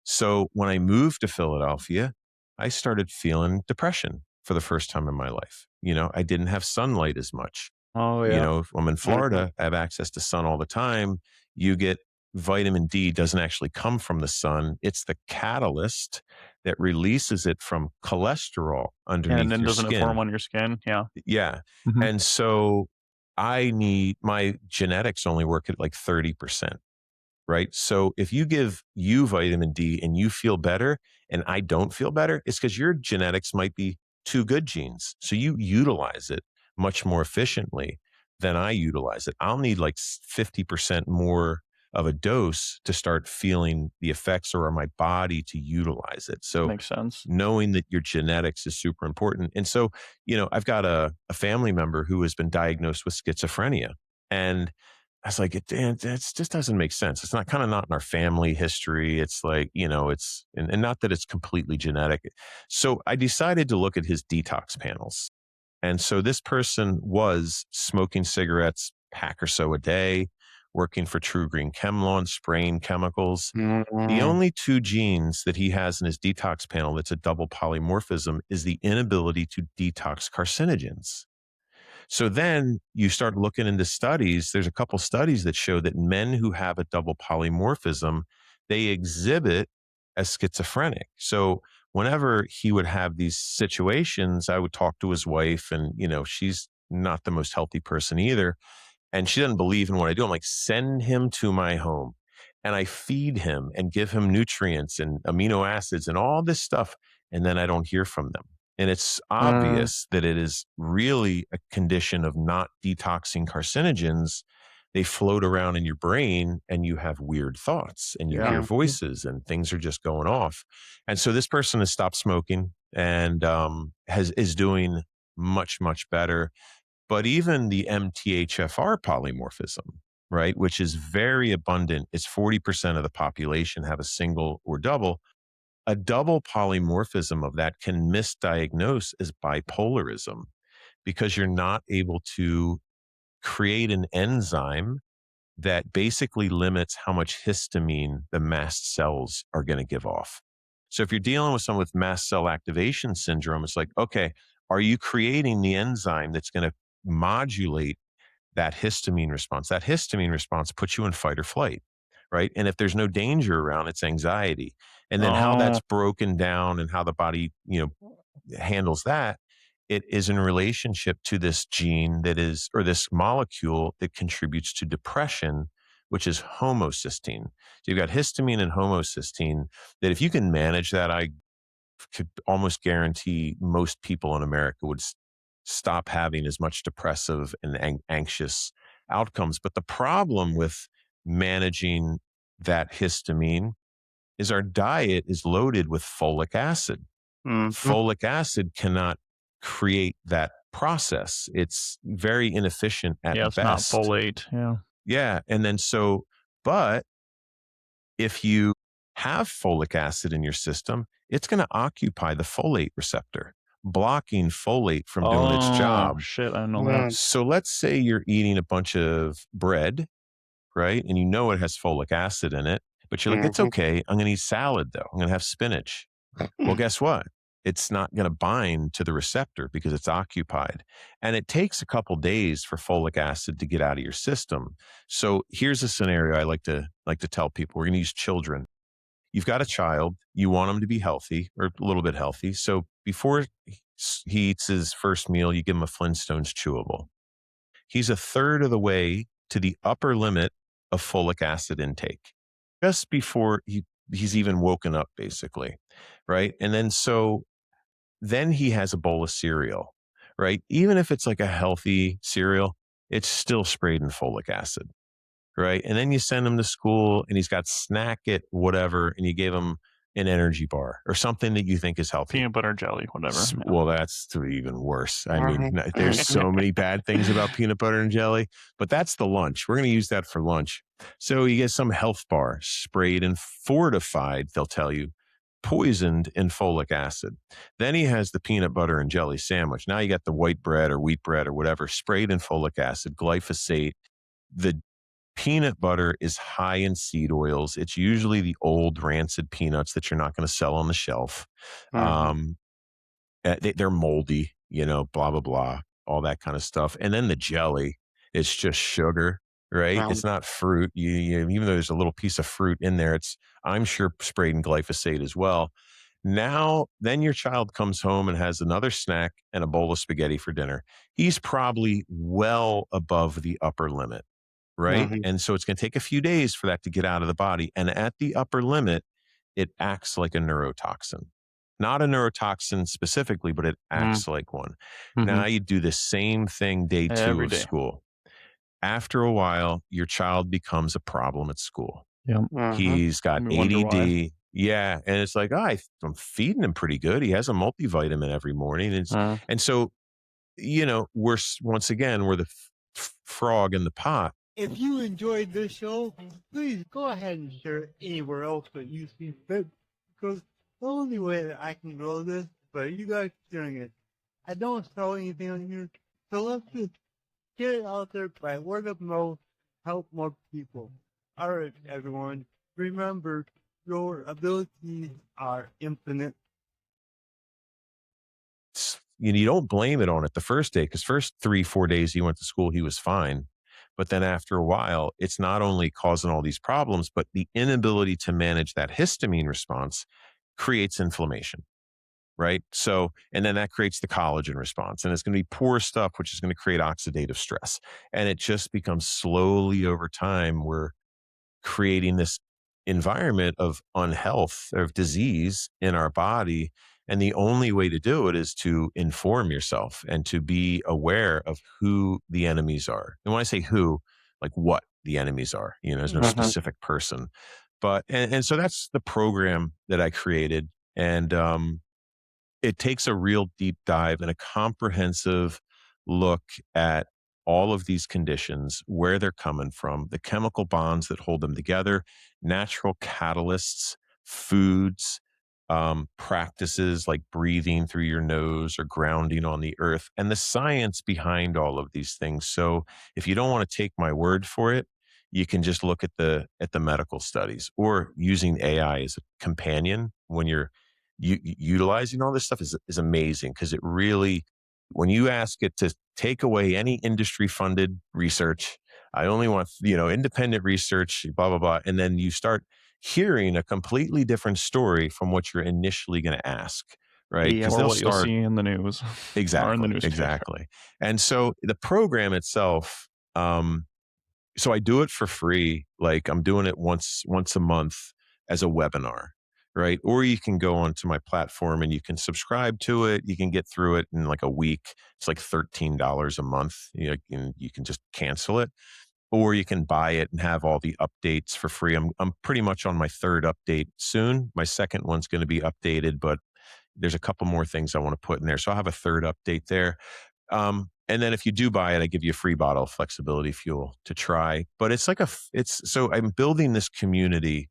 So when I moved to Philadelphia, I started feeling depression for the first time in my life. I didn't have sunlight as much. Oh yeah. If I'm in Mhm. Florida, I have access to sun all the time. You get vitamin D doesn't actually come from the sun. It's the catalyst that releases it from cholesterol And underneath then your doesn't it form skin. on your skin? Yeah. Yeah. Mhm. And so my genetics only work at like 30%. Right. So if you give you vitamin D and you feel better and I don't feel better, it's because your genetics might be two good genes. So you utilize it much more efficiently than I utilize it. I'll need like 50% more of a dose to start feeling the effects or my body to utilize it. So Makes sense. knowing that your genetics is super important. And so, I've got a family member who has been diagnosed with schizophrenia. And I was like, "Dan, that just doesn't make sense. It's not kind of not in our family history. It's like, and not that it's completely genetic." So I decided to look at his detox panels. And so this person was smoking cigarettes, pack or so a day, working for True Green Chemlawn, spraying chemicals. The Mhm. only two genes that he has in his detox panel that's a double polymorphism is the inability to detox carcinogens. So then you start looking into studies. There's a couple studies that show that men who have a double polymorphism, they exhibit as schizophrenic. So whenever he would have these situations, I would talk to his wife, and she's not the most healthy person either, and she doesn't believe in what I do. I'm like, send him to my home. And I feed him and give him nutrients and amino acids and all this stuff. And then I don't hear from them. And it's Mm. obvious that it is really a condition of not detoxing carcinogens. They float around in your brain and you have weird thoughts and you Yeah. hear Mhm. voices and things are just going off. And so this person has stopped smoking and is doing much, much better. But even the MTHFR polymorphism, right, which is very abundant, it's 40% of the population have a single or double. A double polymorphism of that can misdiagnose as bipolarism because you're not able to create an enzyme that basically limits how much histamine the mast cells are going to give off. So if you're dealing with someone with mast cell activation syndrome, it's like, okay, are you creating the enzyme that's going to modulate that histamine response? That histamine response puts you in fight or flight, right? And if there's no danger around, it's anxiety. And then how Oh, that's broken down and how the body, handles that, it is in relationship to this gene or this molecule that contributes to depression, which is homocysteine. So you've got histamine and homocysteine that if you can manage that, I could almost guarantee most people in America would stop having as much depressive and anxious outcomes. But the problem with managing that histamine is our diet is loaded with folic acid. Mhm. Folic acid cannot create that process. It's very inefficient Yeah, at it's not best. folate. Yeah. Yeah. And then but if you have folic acid in your system, it's going to occupy the folate receptor, blocking folate from doing its Oh, job. shit. I didn't know that. Mm. So let's say you're eating a bunch of bread, right? And you know it has folic acid in it, but you're like, it's Mhm. okay. I'm going to eat salad though. I'm going to have spinach. Well, guess what? It's not going to bind to the receptor because it's occupied. And it takes a couple days for folic acid to get out of your system. So here's a scenario I like to tell people. We're going to use children. You've got a child, you want him to be healthy or a little bit healthy. So before he eats his first meal, you give him a Flintstones chewable. He's a third of the way to the upper limit of folic acid intake just before he's even woken up, basically. Right. And then he has a bowl of cereal, right? Even if it's like a healthy cereal, it's still sprayed in folic acid, right? And then you send him to school and he's got snack it, whatever, and you give him an energy bar or something that you think is healthy. Peanut butter jelly, whatever. Yeah. Well, that's even worse. I mean, Mhm. there's so many bad things about peanut butter and jelly, but that's the lunch. We're going to use that for lunch. So you get some health bar sprayed and fortified, they'll tell you, poisoned in folic acid. Then he has the peanut butter and jelly sandwich. Now you got the white bread or wheat bread or whatever sprayed in folic acid, glyphosate. The peanut butter is high in seed oils. It's usually the old rancid peanuts that you're not going to sell on the shelf. Mhm. They're moldy, blah, blah, blah, all that kind of stuff. And then the jelly, it's just sugar, right? Um, It's not fruit. Even though there's a little piece of fruit in there, I'm sure, sprayed in glyphosate as well. Then your child comes home and has another snack and a bowl of spaghetti for dinner. He's probably well above the upper limit, right? Mhm. And so it's going to take a few days for that to get out of the body. And at the upper limit, it acts like a neurotoxin. Not a neurotoxin specifically, but it acts like one. Now Mhm. you do the same thing day 2 Every of day. school. After a while, your child becomes a problem at school. Yep. Mhm. He's got We wonder why. ADD. Yeah. And it's like, I'm feeding him pretty good. He has a multivitamin every morning. And so, once again, we're the frog in the pot. If you enjoyed this show, please go ahead and share it anywhere else that you see fit. Because the only way that I can grow this, but you guys sharing it. I don't sell anything on here, so let's just get it out there by word of mouth, help more people. Alright, everyone, remember your abilities are infinite. You don't blame it on it the first day, because first 3-4 days he went to school, he was fine. But then after a while, it's not only causing all these problems, but the inability to manage that histamine response creates inflammation, right? So, and then that creates the collagen response, and it's going to be poor stuff, which is going to create oxidative stress. And it just becomes slowly over time, we're creating this environment of unhealth, of disease in our body. And the only way to do it is to inform yourself and to be aware of who the enemies are. And when I say who, like what the enemies are, there's no specific person. But, and so that's the program that I created. And it takes a real deep dive and a comprehensive look at all of these conditions, where they're coming from, the chemical bonds that hold them together, natural catalysts, foods, practices like breathing through your nose or grounding on the earth, and the science behind all of these things. So if you don't want to take my word for it, you can just look at the medical studies, or using AI as a companion when you're utilizing all this stuff is amazing, because it really, when you ask it to take away any industry funded research, I only want, independent research, blah, blah, blah. And then you start hearing a completely different story from what you're initially going to ask, right? Yeah. Because Or they'll what you'll start. see in the news. Or in the Exactly, newspaper. exactly. And so the program itself, so I do it for free. Like I'm doing it once a month as a webinar. right? Or you can go onto my platform and you can subscribe to it. You can get through it in like a week. It's like $13 a month. You can just cancel it, or you can buy it and have all the updates for free. I'm pretty much on my third update soon. My second one's going to be updated, but there's a couple more things I want to put in there. So I'll have a third update there. And then if you do buy it, I give you a free bottle of flexibility fuel to try. But it's like so I'm building this community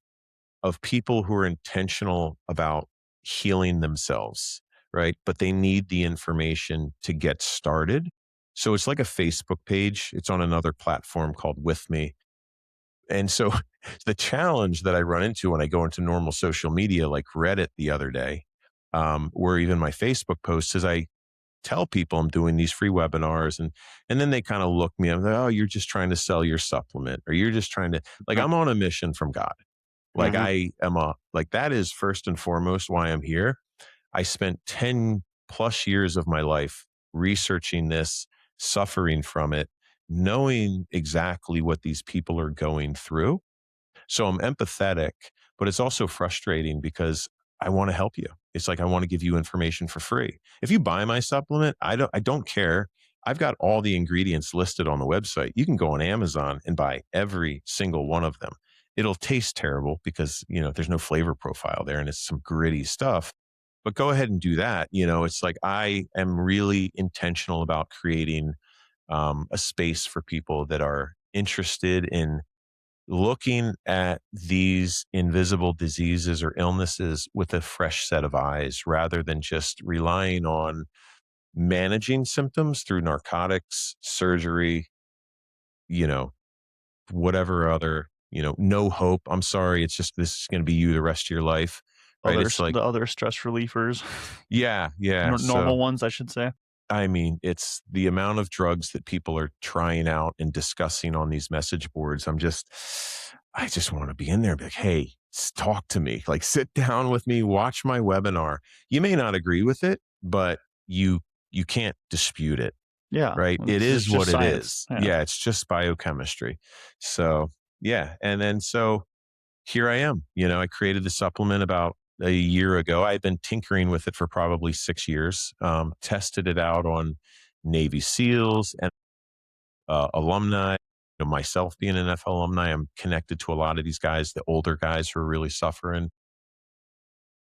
of people who are intentional about healing themselves, right? But they need the information to get started. So it's like a Facebook page. It's on another platform called With Me. And so the challenge that I run into when I go into normal social media, like Reddit the other day, or even my Facebook posts, is I tell people I'm doing these free webinars, and then they kind of look me up, like, oh, you're just trying to sell your supplement, or you're just trying to, like, I'm on a mission from God. Like I am that is first and foremost why I'm here. I spent 10 plus years of my life researching this, suffering from it, knowing exactly what these people are going through. So I'm empathetic, but it's also frustrating because I want to help you. It's like I want to give you information for free. If you buy my supplement, I don't care. I've got all the ingredients listed on the website. You can go on Amazon and buy every single one of them. It'll taste terrible because, there's no flavor profile there and it's some gritty stuff. But go ahead and do that. It's like I am really intentional about creating a space for people that are interested in looking at these invisible diseases or illnesses with a fresh set of eyes, rather than just relying on managing symptoms through narcotics, surgery, you know, whatever other, no hope. I'm sorry. It's just, this is going to be you the rest of your life. Right. It's like, The other stress relievers, yeah. normal ones, I should say. I mean, it's the amount of drugs that people are trying out and discussing on these message boards. I just want to be in there and be like, hey, talk to me, like sit down with me, watch my webinar. You may not agree with it, but you can't dispute it. Yeah. Right. It is what it is. Yeah. Yeah. It's just biochemistry. So, yeah. And then, so here I am, I created the supplement about a year ago. I've been tinkering with it for probably 6 years, tested it out on Navy SEALs and alumni. Myself being an NFL alumni, I'm connected to a lot of these guys, the older guys who are really suffering,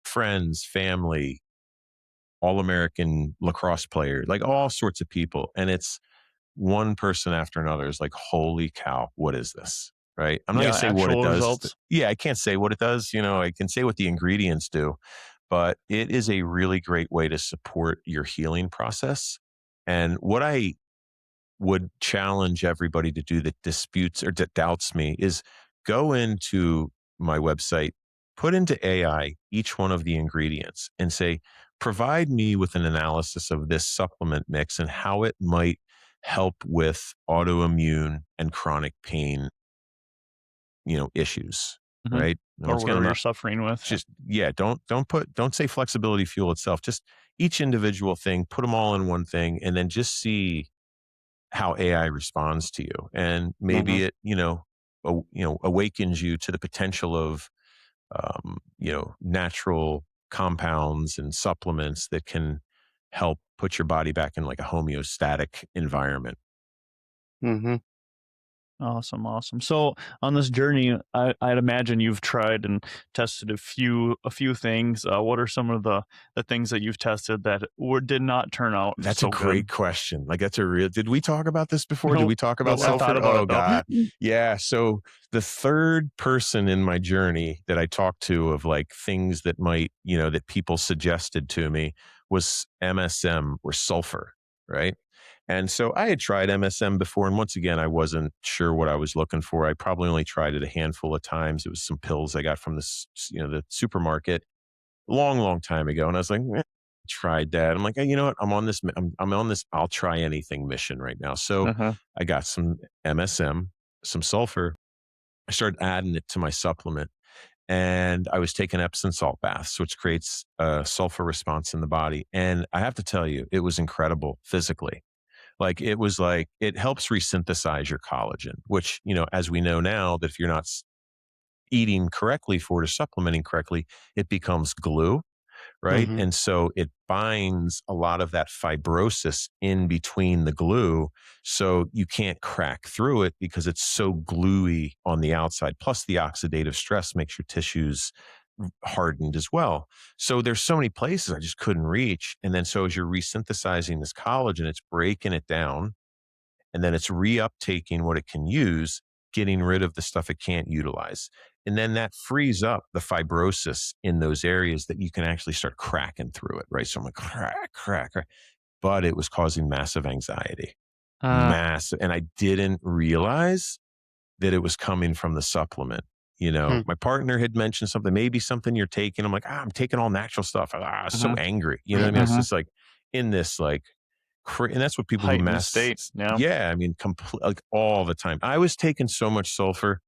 friends, family, All-American lacrosse player, like all sorts of people. And it's one person after another is like, holy cow, what is this? Right. I'm not going to say what it does. Results. Yeah, I can't say what it does. I can say what the ingredients do, but it is a really great way to support your healing process. And what I would challenge everybody to do that disputes or that doubts me is go into my website, put into AI each one of the ingredients and say, provide me with an analysis of this supplement mix and how it might help with autoimmune and chronic pain, issues, right? Or whatever you're suffering with. Just, don't say flexibility fuel itself, just each individual thing, put them all in one thing, and then just see how AI responds to you. And maybe it, awakens you to the potential of, natural compounds and supplements that can help put your body back in like a homeostatic environment. Awesome. So on this journey, I'd imagine you've tried and tested a few things. What are some of the things that you've tested that did not turn out? That's so a great good? Question. Like did we talk about this before? Nope. Did we talk about Nope, I sulfur? thought about Oh it, though. God. Yeah. So the third person in my journey that I talked to of like things that might, that people suggested to me was MSM or sulfur. Right. And so I had tried MSM before. And once again, I wasn't sure what I was looking for. I probably only tried it a handful of times. It was some pills I got from the supermarket long time ago. And I was like, tried that. I'm like, hey, you know what? I'm on this I'll try anything mission right now. So I got some MSM, some sulfur. I started adding it to my supplement. And I was taking Epsom salt baths, which creates a sulfur response in the body. And I have to tell you, it was incredible physically. Like it helps resynthesize your collagen, which, as we know now, that if you're not eating correctly for it or supplementing correctly, it becomes glue, right? Mhm. And so it binds a lot of that fibrosis in between the glue. So you can't crack through it because it's so gluey on the outside. Plus, the oxidative stress makes your tissues hardened as well. So there's so many places I just couldn't reach. And then so as you're resynthesizing this collagen, it's breaking it down and then it's reuptaking what it can use, getting rid of the stuff it can't utilize. And then that frees up the fibrosis in those areas that you can actually start cracking through it, right? So I'm like, crack, crack, crack. But it was causing massive anxiety, massive. And I didn't realize that it was coming from the supplement. You know, Mm. my partner had mentioned something, maybe something you're taking. I'm like, I'm taking all natural stuff. So Mhm. angry. You know what I mean? It's Mhm. just like in this like and that's what people who Heightened state. Yeah. yeah, I mean, like all the time. I was taking so much sulfur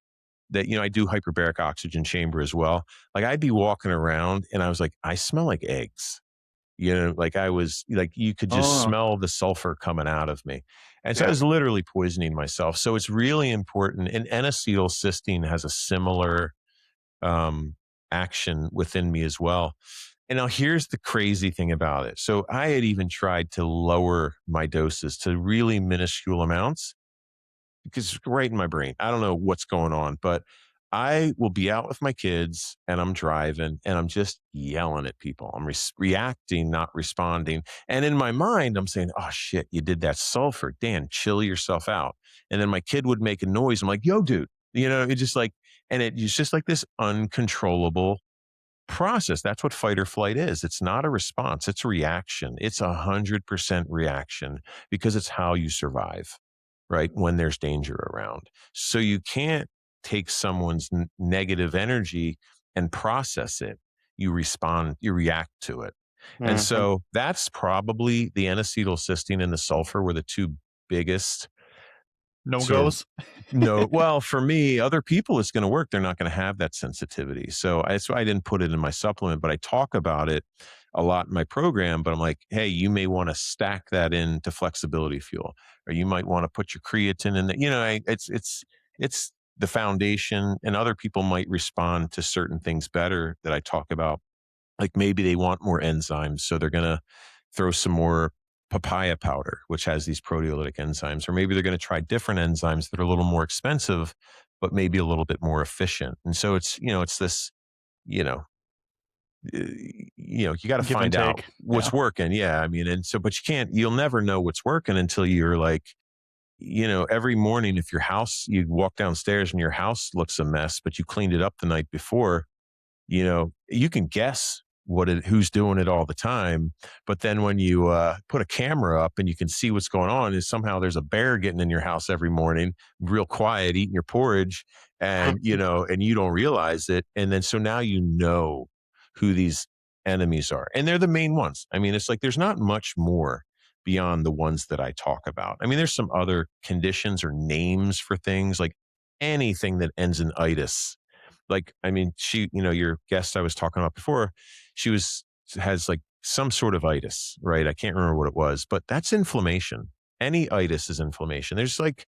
that, you know, I do hyperbaric oxygen chamber as well. Like I'd be walking around and I was like, I smell like eggs. You know, like I was like, you could just Oh, smell the sulfur coming out of me. And so I Yeah. was literally poisoning myself. So it's really important. And N-acetylcysteine has a similar um, action within me as well. And now here's the crazy thing about it. So I had even tried to lower my doses to really minuscule amounts because it's right in my brain. I don't know what's going on, but I will be out with my kids and I'm driving and I'm just yelling at people. I'm reacting, not responding. And in my mind, I'm saying, oh shit, you did that sulfur. Dan, chill yourself out. And then my kid would make a noise. I'm like, yo, dude, you know, it's just like, and it's just like this uncontrollable process. That's what fight or flight is. It's not a response, it's a reaction. It's 100% reaction because it's how you survive, right? When there's danger around. So you can't take someone's negative energy and process it. You respond, you react to it. And Mhm. so that's probably the N-acetylcysteine and the sulfur were the two biggest no sort of goes. no, well, for me, other people, it's going to work. They're not going to have that sensitivity. So that's why I didn't put it in my supplement, but I talk about it a lot in my program. But I'm like, hey, you may want to stack that into flexibility fuel, or you might want to put your creatine in. You know, it's the foundation, and other people might respond to certain things better that I talk about. Like maybe they want more enzymes, so they're going to throw some more papaya powder, which has these proteolytic enzymes, or maybe they're going to try different enzymes that are a little more expensive, but maybe a little bit more efficient. And so it's, you know, it's this, you know, you got to Give and find out take. Yeah. what's working. Yeah. I mean, and so, but you'll never know what's working until you're like, you know, every morning, if your house, you walk downstairs and your house looks a mess, but you cleaned it up the night before, you know, you can guess who's doing it all the time. But then when you put a camera up and you can see what's going on, is somehow there's a bear getting in your house every morning, real quiet, eating your porridge, and you know, and you don't realize it. And then so now you know who these enemies are, and they're the main ones. I mean, it's like there's not much more beyond the ones that I talk about. I mean, there's some other conditions or names for things like anything that ends in itis. Like, I mean, you know, your guest I was talking about before, she has like some sort of itis, right? I can't remember what it was, but that's inflammation. Any itis is inflammation. There's like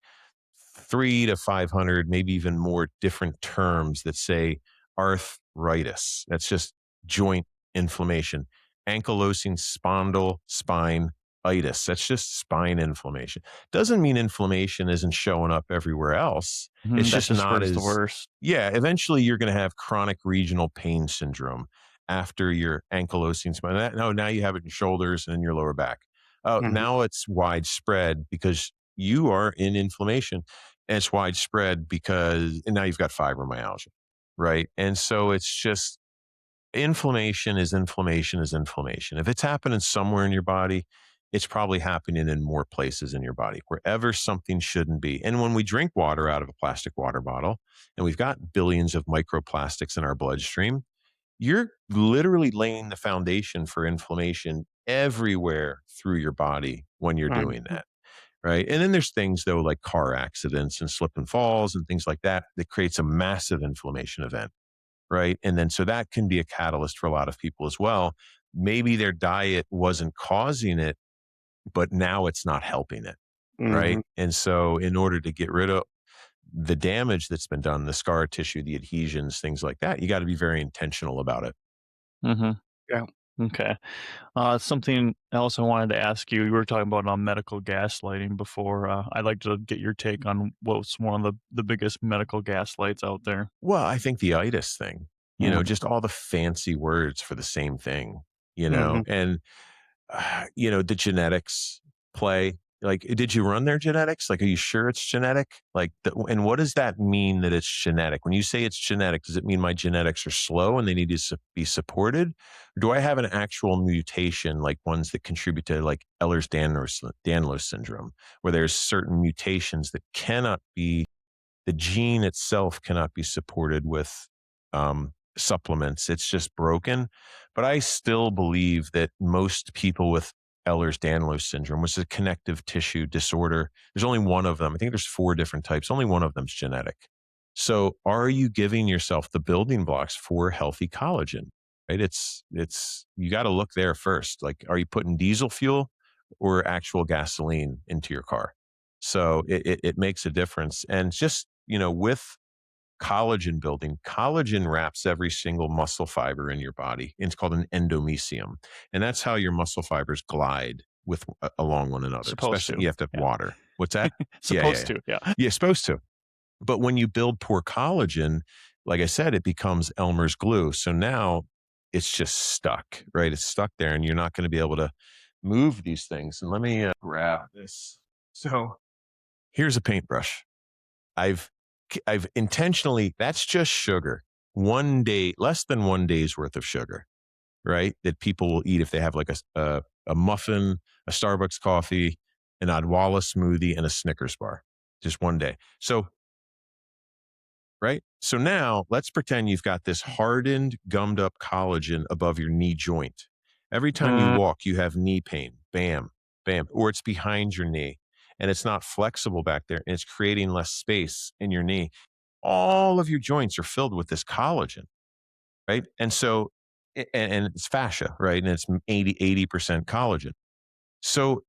3 to 500, maybe even more different terms that say arthritis. That's just joint inflammation. Ankylosing spondyle spine itis. That's just spine inflammation. Doesn't mean inflammation isn't showing up everywhere else. It's That's just just not where's the as, worst. yeah, eventually you're going to have chronic regional pain syndrome after your ankylosing spine. No, now you have it in your shoulders and in your lower back. Oh, Mhm. now it's widespread because you are in inflammation, and it's widespread because, and now you've got fibromyalgia, right? And so it's just inflammation is inflammation is inflammation. If it's happening somewhere in your body, it's probably happening in more places in your body, wherever something shouldn't be. And when we drink water out of a plastic water bottle, and we've got billions of microplastics in our bloodstream, you're literally laying the foundation for inflammation everywhere through your body when you're doing Mhm. that. Right. And then there's things though, like car accidents and slip and falls and things like that, that creates a massive inflammation event. Right. And then so that can be a catalyst for a lot of people as well. Maybe their diet wasn't causing it, but now it's not helping it. Right. Mhm. And so in order to get rid of the damage that's been done, the scar tissue, the adhesions, things like that, you got to be very intentional about it. Mm-hmm. Yeah. Okay. Something else I wanted to ask you. You were talking about medical gaslighting before. I'd like to get your take on what's one of the biggest medical gaslights out there. Well, I think the itis thing, Mm. just all the fancy words for the same thing, Hmm. and the genetics play. Like, did you run their genetics? Like, are you sure it's genetic? Like, and what does that mean that it's genetic? When you say it's genetic, does it mean my genetics are slow and they need to be supported? Or do I have an actual mutation, like ones that contribute to like Ehlers-Danlos syndrome, where there's certain mutations that the gene itself cannot be supported with supplements. It's just broken. But I still believe that most people with Ehlers-Danlos syndrome, which is a connective tissue disorder, there's only one of them. I think there's 4 different types. Only one of them is genetic. So are you giving yourself the building blocks for healthy collagen? Right? It's you got to look there first. Like, are you putting diesel fuel or actual gasoline into your car? So it makes a difference. And just, with collagen building, collagen wraps every single muscle fiber in your body. It's called an endomysium. And that's how your muscle fibers glide along one another, Supposed especially to. you have to have Yeah. water. What's that? Yeah, yeah, Supposed yeah. to. Yeah. Yeah, supposed to. But when you build poor collagen, like I said, it becomes Elmer's glue. So now it's just stuck, right? It's stuck there and you're not going to be able to move these things. And let me grab this. So here's a paintbrush. I've intentionally, that's just sugar. Less than 1 day's worth of sugar, right? That people will eat if they have like a muffin, a Starbucks coffee, an Odwalla smoothie, and a Snickers bar. Just 1 day. So, right? So now let's pretend you've got this hardened, gummed up collagen above your knee joint. Every time you walk, you have knee pain. Bam, bam, or it's behind your knee and it's not flexible back there and it's creating less space in your knee. All of your joints are filled with this collagen, right? And so, and it's fascia, right? And it's 80% collagen. So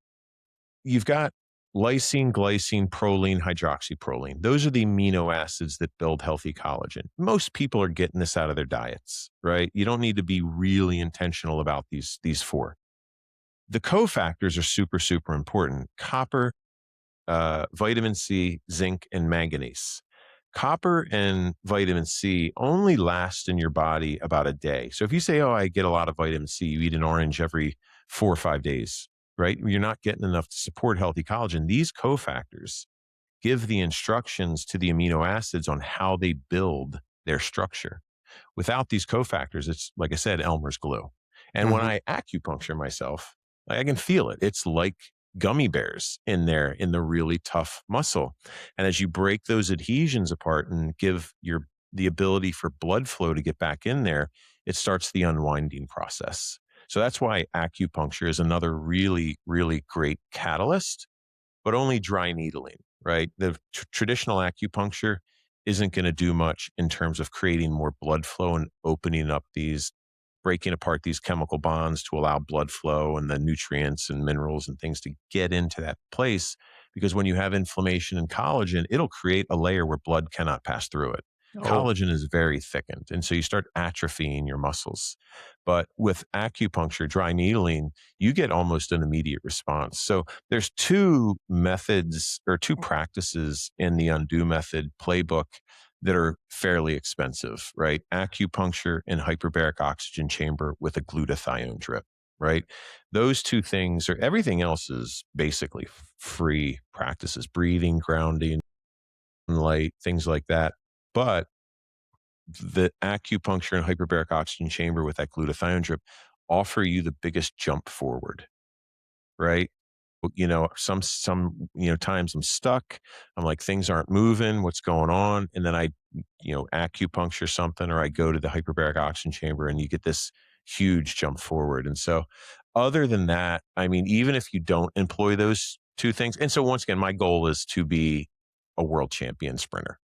you've got lysine, glycine, proline, hydroxyproline. Those are the amino acids that build healthy collagen. Most people are getting this out of their diets, right? You don't need to be really intentional about these 4. The cofactors are super, super important. Copper, vitamin C, zinc, and manganese. Copper and vitamin C only last in your body about a day. So if you say, oh, I get a lot of vitamin C, you eat an orange every 4 or 5 days, right? You're not getting enough to support healthy collagen. These cofactors give the instructions to the amino acids on how they build their structure. Without these cofactors, it's like I said, Elmer's glue. And when Hmm. I acupuncture myself, I can feel it. It's like gummy bears in there in the really tough muscle. And as you break those adhesions apart and give the ability for blood flow to get back in there, it starts the unwinding process. So that's why acupuncture is another really, really great catalyst, but only dry needling, right? The traditional acupuncture isn't going to do much in terms of creating more blood flow and opening up breaking apart these chemical bonds to allow blood flow and the nutrients and minerals and things to get into that place. Because when you have inflammation in collagen, it'll create a layer where blood cannot pass through it. Oh. Collagen is very thickened. And so you start atrophying your muscles. But with acupuncture, dry needling, you get almost an immediate response. So there's 2 methods or 2 practices in the undo method playbook that are fairly expensive, right? Acupuncture and hyperbaric oxygen chamber with a glutathione drip, right? Those 2 things everything else is basically free practices, breathing, grounding, light, things like that. But the acupuncture and hyperbaric oxygen chamber with that glutathione drip offer you the biggest jump forward, right? Some times I'm stuck. I'm like, things aren't moving. What's going on? And then I acupuncture something, or I go to the hyperbaric oxygen chamber and you get this huge jump forward. And so other than that, I mean, even if you don't employ those 2 things. And so once again, my goal is to be a world champion sprinter.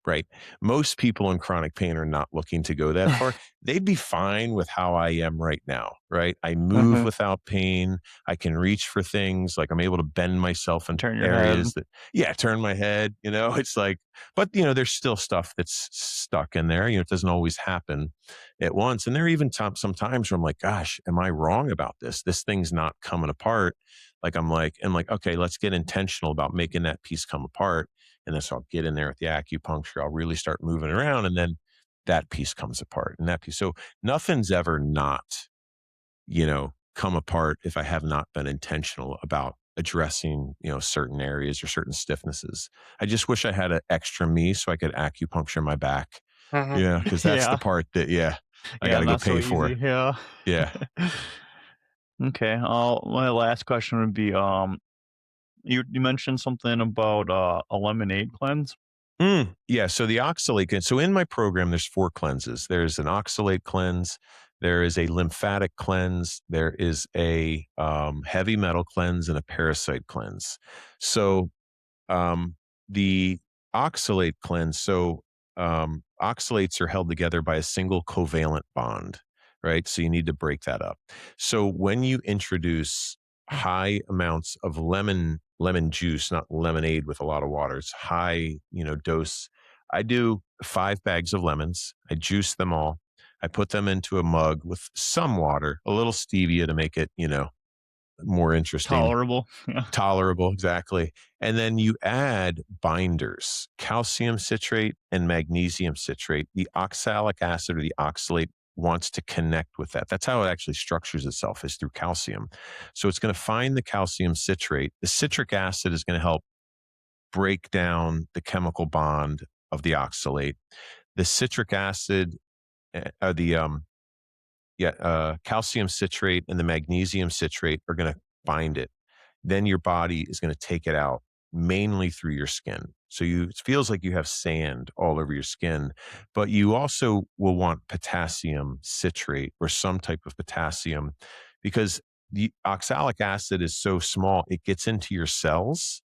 right? Most people in chronic pain are not looking to go that far. They'd be fine with how I am right now, right? I move without pain. I can reach for things. Like I'm able to bend myself in Turn your head. areas that, yeah, turn my head, it's like, but there's still stuff that's stuck in there. It doesn't always happen at once. And there are even some times where I'm like, gosh, am I wrong about this? This thing's not coming apart. Like I'm like, okay, let's get intentional about making that piece come apart. And then so I'll get in there with the acupuncture. I'll really start moving around, and then that piece comes apart. And that piece. So nothing's ever not, come apart if I have not been intentional about addressing, certain areas or certain stiffnesses. I just wish I had an extra me so I could acupuncture my back. Yeah, because that's the Yeah. part that, I Yeah, got to go not so pay for. easy. Yeah. Yeah. Okay. My last question would be you mentioned something about a lemonade cleanse. Yeah. So the oxalate. So in my program, there's 4 cleanses. There's an oxalate cleanse. There is a lymphatic cleanse. There is a heavy metal cleanse and a parasite cleanse. So the oxalate cleanse. So oxalates are held together by a single covalent bond, right? So you need to break that up. So when you introduce high amounts of lemon juice, not lemonade with a lot of water, it's high, dose. I do 5 bags of lemons. I juice them all. I put them into a mug with some water, a little stevia to make it, more interesting. Tolerable. Yeah. Tolerable, exactly. And then you add binders, calcium citrate and magnesium citrate. The oxalic acid or the oxalate wants to connect with that. That's how it actually structures itself, is through calcium. So it's going to find the calcium citrate. The citric acid is going to help break down the chemical bond of the oxalate. The citric acid, calcium citrate and the magnesium citrate are going to bind it. Then your body is going to take it out mainly through your skin. So it feels like you have sand all over your skin, but you also will want potassium citrate or some type of potassium, because the oxalic acid is so small, it gets into your cells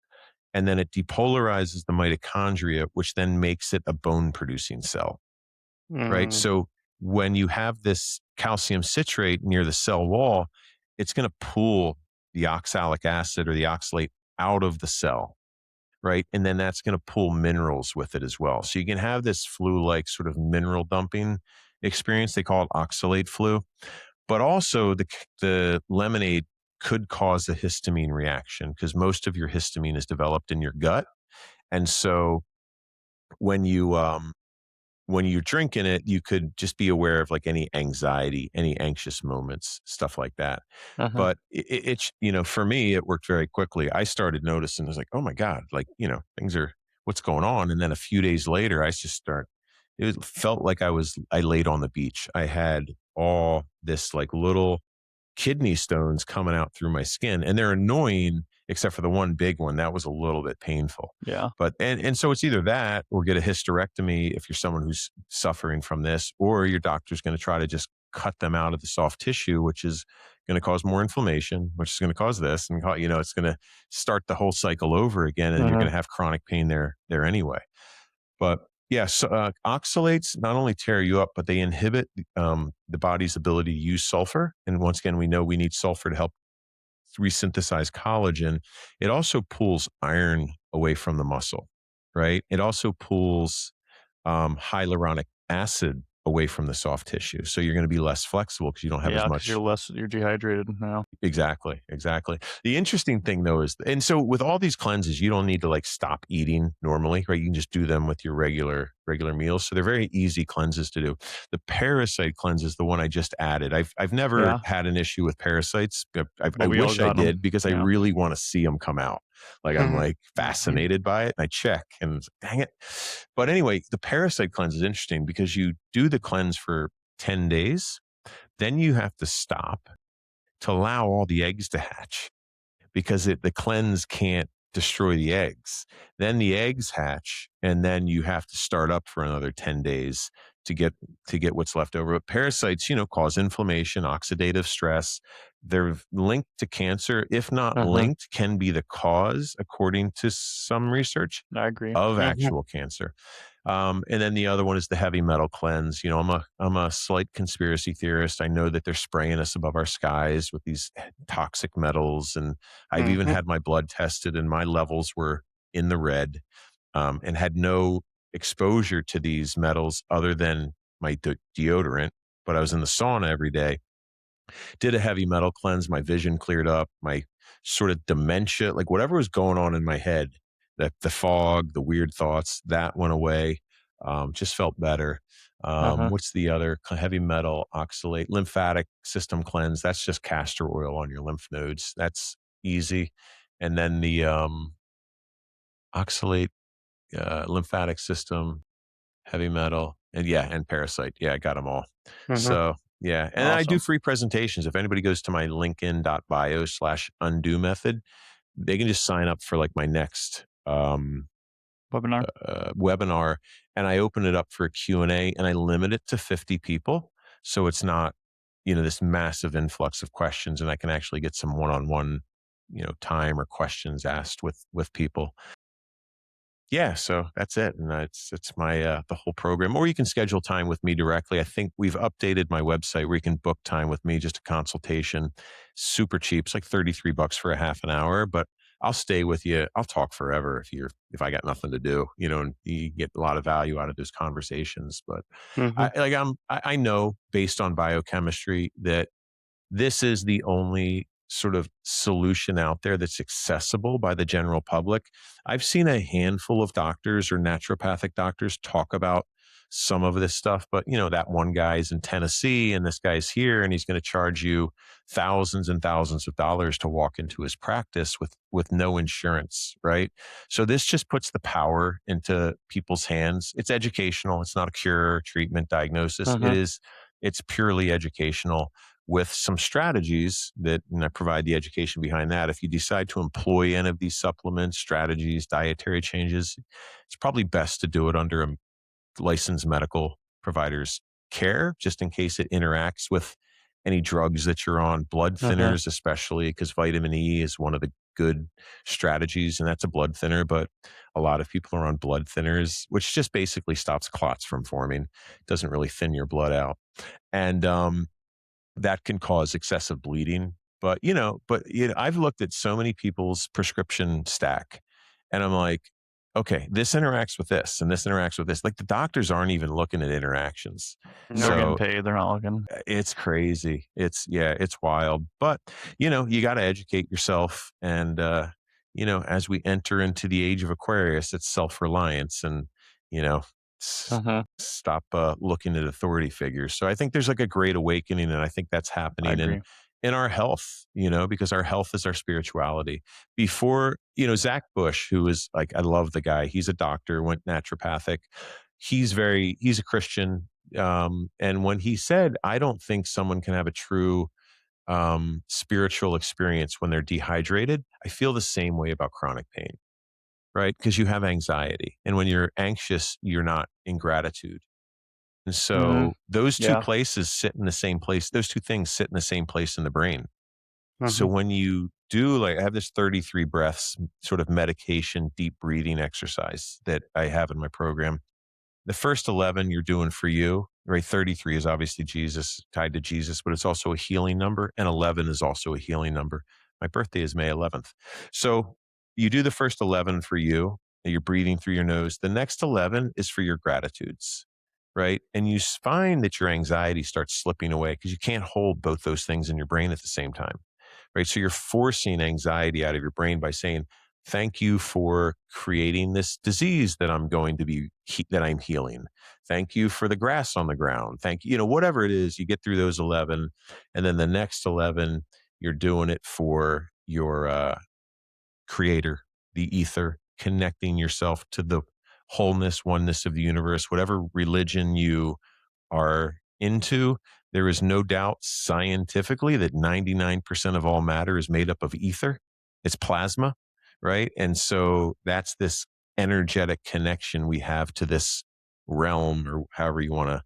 and then it depolarizes the mitochondria, which then makes it a bone producing cell. Right. So when you have this calcium citrate near the cell wall, it's going to pull the oxalic acid or the oxalate out of the cell. Right. And then that's going to pull minerals with it as well. So you can have this flu-like sort of mineral dumping experience. They call it oxalate flu. But also the lemonade could cause a histamine reaction, because most of your histamine is developed in your gut. And so when you're drinking it, you could just be aware of like any anxiety, any anxious moments, stuff like that. But it's, for me, it worked very quickly. I started noticing, I was like, oh my God, like, what's going on? And then a few days later, it felt like I laid on the beach. I had all this like little kidney stones coming out through my skin, and they're annoying except for the one big one that was a little bit painful. Yeah. But and so it's either that or get a hysterectomy if you're someone who's suffering from this, or your doctor's going to try to just cut them out of the soft tissue, which is going to cause more inflammation, which is going to cause this, and it's going to start the whole cycle over again, and you're going to have chronic pain there anyway. But yes, oxalates not only tear you up, but they inhibit the body's ability to use sulfur. And once again, we know we need sulfur to help resynthesize collagen. It also pulls iron away from the muscle, right? It also pulls hyaluronic acid away from the soft tissue. So you're going to be less flexible because you don't have as 'cause much. you're dehydrated now. Exactly. The interesting thing though is, and so with all these cleanses, you don't need to like stop eating normally, right? You can just do them with your regular meals. So they're very easy cleanses to do. The parasite cleanse is the one I just added. I've never had an issue with parasites. I we all wish I got 'em. did, because I Yeah. really want to see them come out. Like I'm like fascinated by it. And I check and it's like, dang it. But anyway, the parasite cleanse is interesting because you do the cleanse for 10 days. Then you have to stop to allow all the eggs to hatch, because the cleanse can't destroy the eggs. Then the eggs hatch, and then you have to start up for another 10 days to get what's left over. But parasites, cause inflammation, oxidative stress. They're linked to cancer, if not linked, can be the cause, according to some research, I agree. of Yeah. actual cancer. And then the other one is the heavy metal cleanse. I'm a slight conspiracy theorist. I know that they're spraying us above our skies with these toxic metals, and I've even Mhm. had my blood tested, and my levels were in the red, and had no exposure to these metals other than my deodorant. But I was in the sauna every day, did a heavy metal cleanse. My vision cleared up, my sort of dementia, like whatever was going on in my head, that the fog, the weird thoughts, that went away. Just felt better. Uh-huh. What's the other heavy metal oxalate lymphatic system cleanse? That's just castor oil on your lymph nodes. That's easy. And then the oxalate lymphatic system, heavy metal, and yeah, and parasite. Yeah, I got them all. Mhm. So yeah, and I do Awesome. free presentations. If anybody goes to my linkedin.bio/undo method, they can just sign up for like my next Webinar. webinar, and I open it up for a Q&A, and I limit it to 50 people. So it's not, this massive influx of questions, and I can actually get some one-on-one, time or questions asked with people. Yeah, so that's it, and it's my the whole program. Or you can schedule time with me directly. I think we've updated my website where you can book time with me, just a consultation, super cheap. It's like $33 for a half an hour, but I'll stay with you. I'll talk forever if I got nothing to do, and you get a lot of value out of those conversations. But Mhm. I know based on biochemistry that this is the only sort of solution out there that's accessible by the general public. I've seen a handful of doctors or naturopathic doctors talk about some of this stuff, but that one guy's in Tennessee and this guy's here, and he's going to charge you thousands and thousands of dollars to walk into his practice with no insurance, right? So this just puts the power into people's hands. It's educational. It's not a cure, treatment, diagnosis. Mhm. It's purely educational with some strategies and I provide the education behind that. If you decide to employ any of these supplements, strategies, dietary changes, it's probably best to do it under a licensed medical provider's care, just in case it interacts with any drugs that you're on, blood Mhm. thinners, especially because vitamin E is one of the good strategies, and that's a blood thinner. But a lot of people are on blood thinners, which just basically stops clots from forming, doesn't really thin your blood out. And that can cause excessive bleeding. But I've looked at so many people's prescription stack, and I'm like, okay, this interacts with this and this interacts with this. Like the doctors aren't even looking at interactions. They're No. getting So paid. They're not looking. it's crazy. It's wild. But you got to educate yourself. And as we enter into the age of Aquarius, it's self-reliance, and you know, s- Uh-huh. stop looking at authority figures. So I think there's like a great awakening, and I think that's I happening in agree. in our health. Because our health is our spirituality. Before, Zach Bush, who is like, I love the guy. He's a doctor, went naturopathic. He's a Christian, and when he said, I don't think someone can have a true spiritual experience when they're dehydrated, I feel the same way about chronic pain, right? Because you have anxiety. And when you're anxious, you're not in gratitude. And Mhm. so those two Yeah. places sit in the same place. Those two things sit in the same place in the brain. So Mhm. when you do, like, I have this 33 breaths sort of medication, deep breathing exercise that I have in my program. The first 11 you're doing for you, right? 33 is obviously Jesus, tied to Jesus, but it's also a healing number. And 11 is also a healing number. My birthday is May 11th. So you do the first 11 for you, and you're breathing through your nose. The next 11 is for your gratitudes, right? And you find that your anxiety starts slipping away because you can't hold both those things in your brain at the same time, right? So you're forcing anxiety out of your brain by saying, thank you for creating this disease that that I'm healing. Thank you for the grass on the ground. Thank you, whatever it is, you get through those 11. And then the next 11, you're doing it for your creator, the ether, connecting yourself to the wholeness, oneness of the universe, whatever religion you are into. There is no doubt scientifically that 99% of all matter is made up of ether. It's plasma, right? And so that's this energetic connection we have to this realm, or however you want to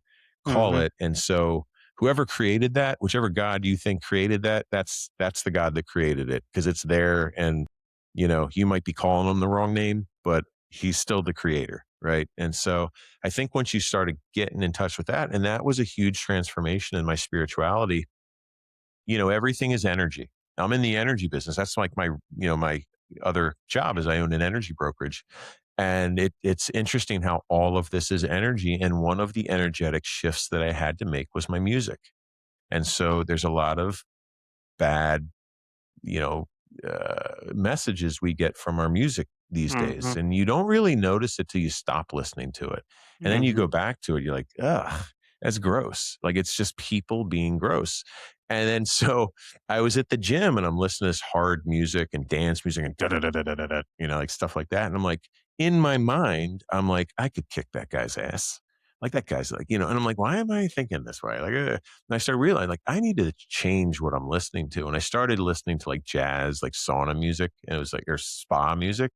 call Mhm. it. And so whoever created that, whichever God you think created that, that's the God that created it, because it's there. And you might be calling him the wrong name, but he's still the creator. right? And so I think once you started getting in touch with that, and that was a huge transformation in my spirituality. Everything is energy. I'm in the energy business. That's like my other job is I own an energy brokerage. And it's interesting how all of this is energy. And one of the energetic shifts that I had to make was my music. And so there's a lot of bad, you know, messages we get from our music these days. Mhm, And you don't really notice it till you stop listening to it. And then you mhm. go back to it, you're like, ugh, that's gross. Like it's just people being gross. And then so I was at the gym and I'm listening to this hard music and dance music and da da da da da da, da, like stuff like that. And I'm like, in my mind, I'm like, I could kick that guy's ass. Like that guy's like, and I'm like, why am I thinking this way? Like, and I started realizing like I need to change what I'm listening to. And I started listening to like jazz, like sauna music, and it was like or spa music.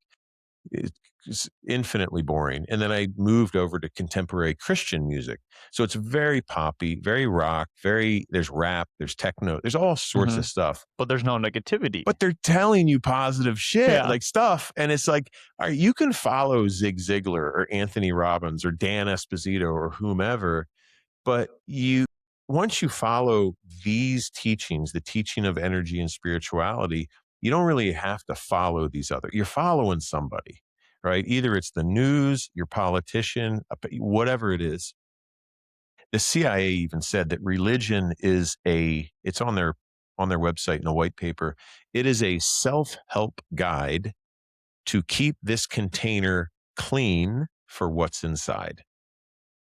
It's infinitely boring. And then I moved over to contemporary Christian music. So it's very poppy, very rock, there's rap, there's techno, there's all sorts Hmm. of stuff. But there's no negativity. But they're telling you positive shit, Yeah. like stuff. And it's like, you can follow Zig Ziglar or Anthony Robbins or Dan Esposito or whomever, but once you follow these teachings, the teaching of energy and spirituality, you don't really have to follow you're following somebody, right? Either it's the news, your politician, whatever it is. The CIA even said that religion it's on their website in a white paper. It is a self-help guide to keep this container clean for what's inside.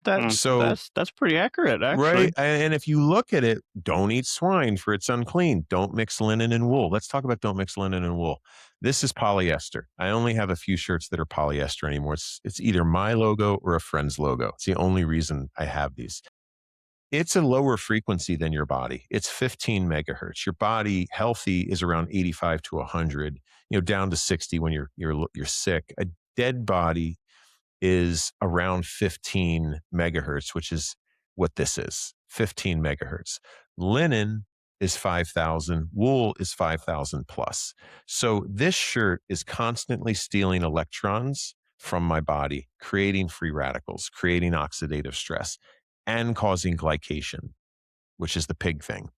Mm. So That's pretty accurate, right. actually. And if you look at it, don't eat swine for it's unclean. Don't mix linen and wool. Let's talk about don't mix linen and wool. This is polyester. I only have a few shirts that are polyester anymore. It's either my logo or a friend's logo. It's the only reason I have these. It's a lower frequency than your body. It's 15 megahertz. Your body healthy is around 85 to 100, down to 60 when you're sick. A dead body is around 15 megahertz, which is what this is, 15 megahertz. Linen is 5,000, wool is 5,000 plus. So this shirt is constantly stealing electrons from my body, creating free radicals, creating oxidative stress, and causing glycation, which is the pig thing,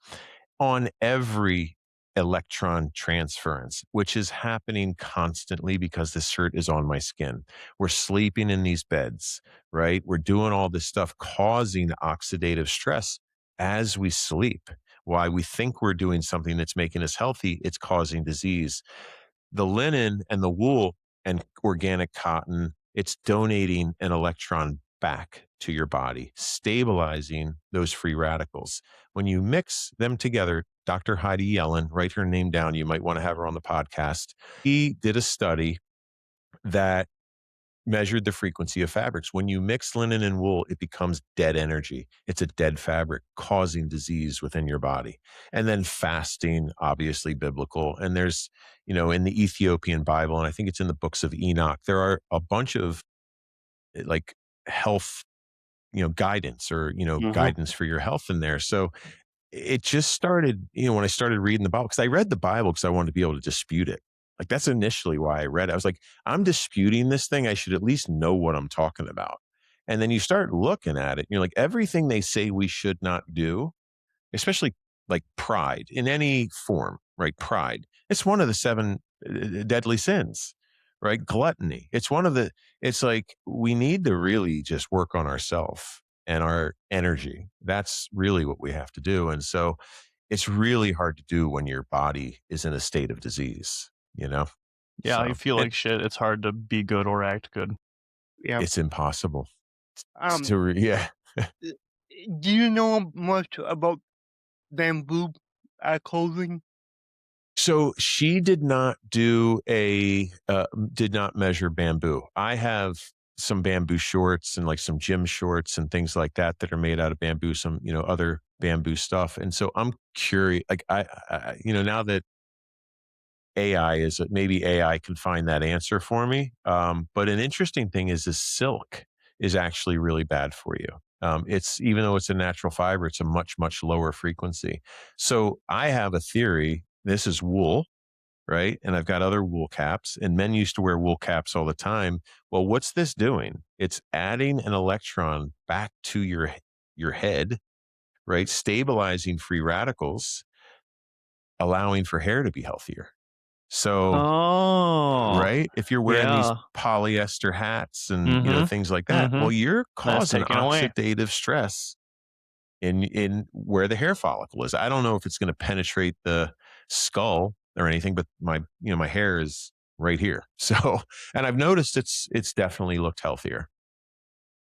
on every electron transference, which is happening constantly because this shirt is on my skin. We're sleeping in these beds, right? We're doing all this stuff causing oxidative stress as we sleep. Why we think we're doing something that's making us healthy, it's causing disease. The linen and the wool and organic cotton, it's donating an electron back to your body, stabilizing those free radicals. When you mix them together, Dr. Heidi Yellen, write her name down. You might want to have her on the podcast. He did a study that measured the frequency of fabrics. When you mix linen and wool, it becomes dead energy. It's a dead fabric causing disease within your body. And then fasting, obviously biblical. And there's, in the Ethiopian Bible, and I think it's in the books of Enoch, there are a bunch of like health, guidance or, Mhm. guidance for your health in there. So it just started, when I started reading the Bible, because I read the Bible because I wanted to be able to dispute it. Like that's initially why I read it. I was like, I'm disputing this thing. I should at least know what I'm talking about. And then you start looking at it, and you're like, everything they say we should not do, especially like pride in any form, right? Pride. It's one of the seven deadly sins, right? Gluttony. It's like we need to really just work on ourselves and our energy. That's really what we have to do. And so it's really hard to do when your body is in a state of disease, you know? Yeah, you So feel like shit. It's hard to be good or act good. Yeah. it's impossible Um, yeah. uh, do you know much about bamboo clothing? So she did not measure bamboo. I have some bamboo shorts and like some gym shorts and things like that are made out of bamboo, some, other bamboo stuff. And so I'm curious, like now that maybe AI can find that answer for me. But an interesting thing is this silk is actually really bad for you. It's even though it's a natural fiber, it's a much, much lower frequency. So I have a theory. This is wool. right? And I've got other wool caps, and men used to wear wool caps all the time. Well, what's this doing? It's adding an electron back to your head, right? Stabilizing free radicals, allowing for hair to be healthier. So, Oh, right? If you're wearing these yeah. polyester hats and, Mm-hmm. things like that, well, you're That's causing taken away. oxidative stress in where the hair follicle is. I don't know if it's going to penetrate the skull or anything, but my hair is right here. So, and I've noticed it's definitely looked healthier.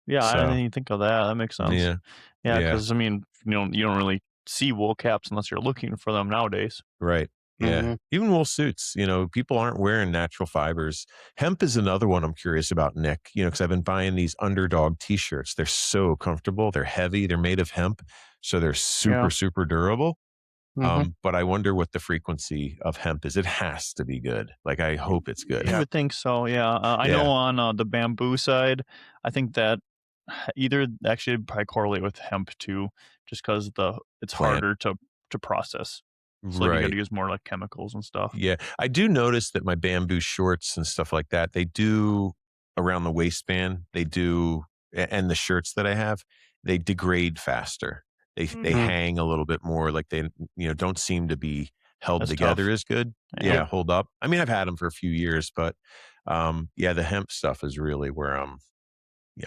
Yeah, I didn't So, even think of that. That makes sense. yeah, Yeah, yeah, because I mean, you don't really see wool caps unless you're looking for them nowadays. right. Yeah. Mhm. Even wool suits, people aren't wearing natural fibers. Hemp is another one I'm curious about, Nick, because I've been buying these Underdog t-shirts. They're so comfortable. They're heavy. They're made of hemp. So they're Yeah. super, super durable. Mhm. But I wonder what the frequency of hemp is. It has to be good. Like, I hope it's good. You Yeah. would think so, yeah. I know Yeah. on the bamboo side, I think that either actually it'd probably correlate with hemp too, just because it's Plant. harder to process. So like you got to Right. use more like chemicals and stuff. Yeah. I do notice that my bamboo shorts and stuff like that, they do around the waistband, and the shirts that I have, they degrade faster. They Mhm. hang a little bit more, like they, don't seem to be held That's together tough. as good. Yeah. Yeah, hold up. I mean, I've had them for a few years, but yeah, the hemp stuff is really where I'm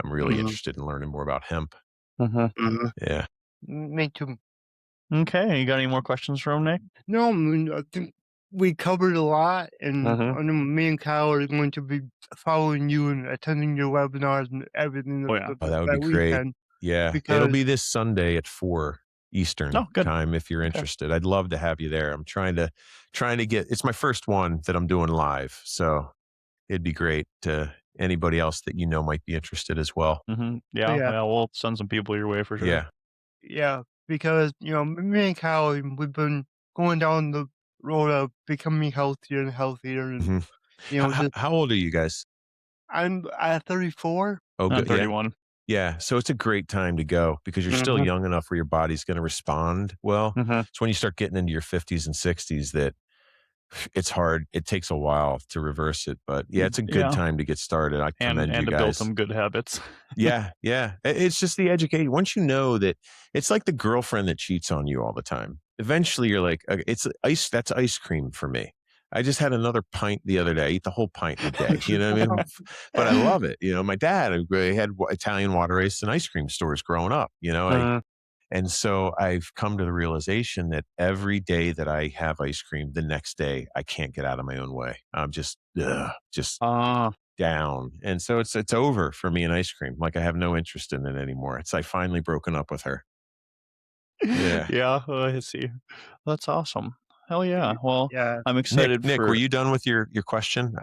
really Mhm. interested in learning more about hemp. Mhm. Yeah. Me too. Okay, you got any more questions for him, Nick? No, I mean, I think we covered a lot, and Mhm. I know me and Kyle are going to be following you and attending your webinars and everything Oh yeah. Oh, that would be that great. weekend Yeah. It'll because be this Sunday at 4 Eastern Oh, good. time if you're Okay. interested. I'd love to have you there. I'm trying to get it's my first one that I'm doing live. So it'd be great to anybody else that might be interested as well. Yeah, yeah, yeah, we'll send some people your way for sure. Yeah. yeah, because me and Kyle we've been going down the road of becoming healthier and healthier, and Mhm. How, just how old are you guys? I'm at 34. Oh, I'm good. Yeah. 31. Yeah. So it's a great time to go because you're still Mhm. young enough where your body's going to respond well. Mhm. It's when you start getting into your 50s and 60s that it's hard. It takes a while to reverse it, but yeah, it's a good Yeah, time to get started. I commend you and to build guys. some good habits. Yeah, yeah. It's just the education. Once you know that it's like the girlfriend that cheats on you all the time. Eventually you're like, okay, it's ice. That's ice cream for me. I just had another pint the other day. I eat the whole pint in a day. You know what I mean? But I love it. My dad had Italian water ice and ice cream stores growing up. Mhm. And so I've come to the realization that every day that I have ice cream, the next day I can't get out of my own way. I'm just Ah, down. And so it's over for me and ice cream. Like, I have no interest in it anymore. I finally broken up with her. Yeah. yeah, I see. That's awesome. Hell yeah. Well, Yeah, I'm Nick, excited Were for you done with your question?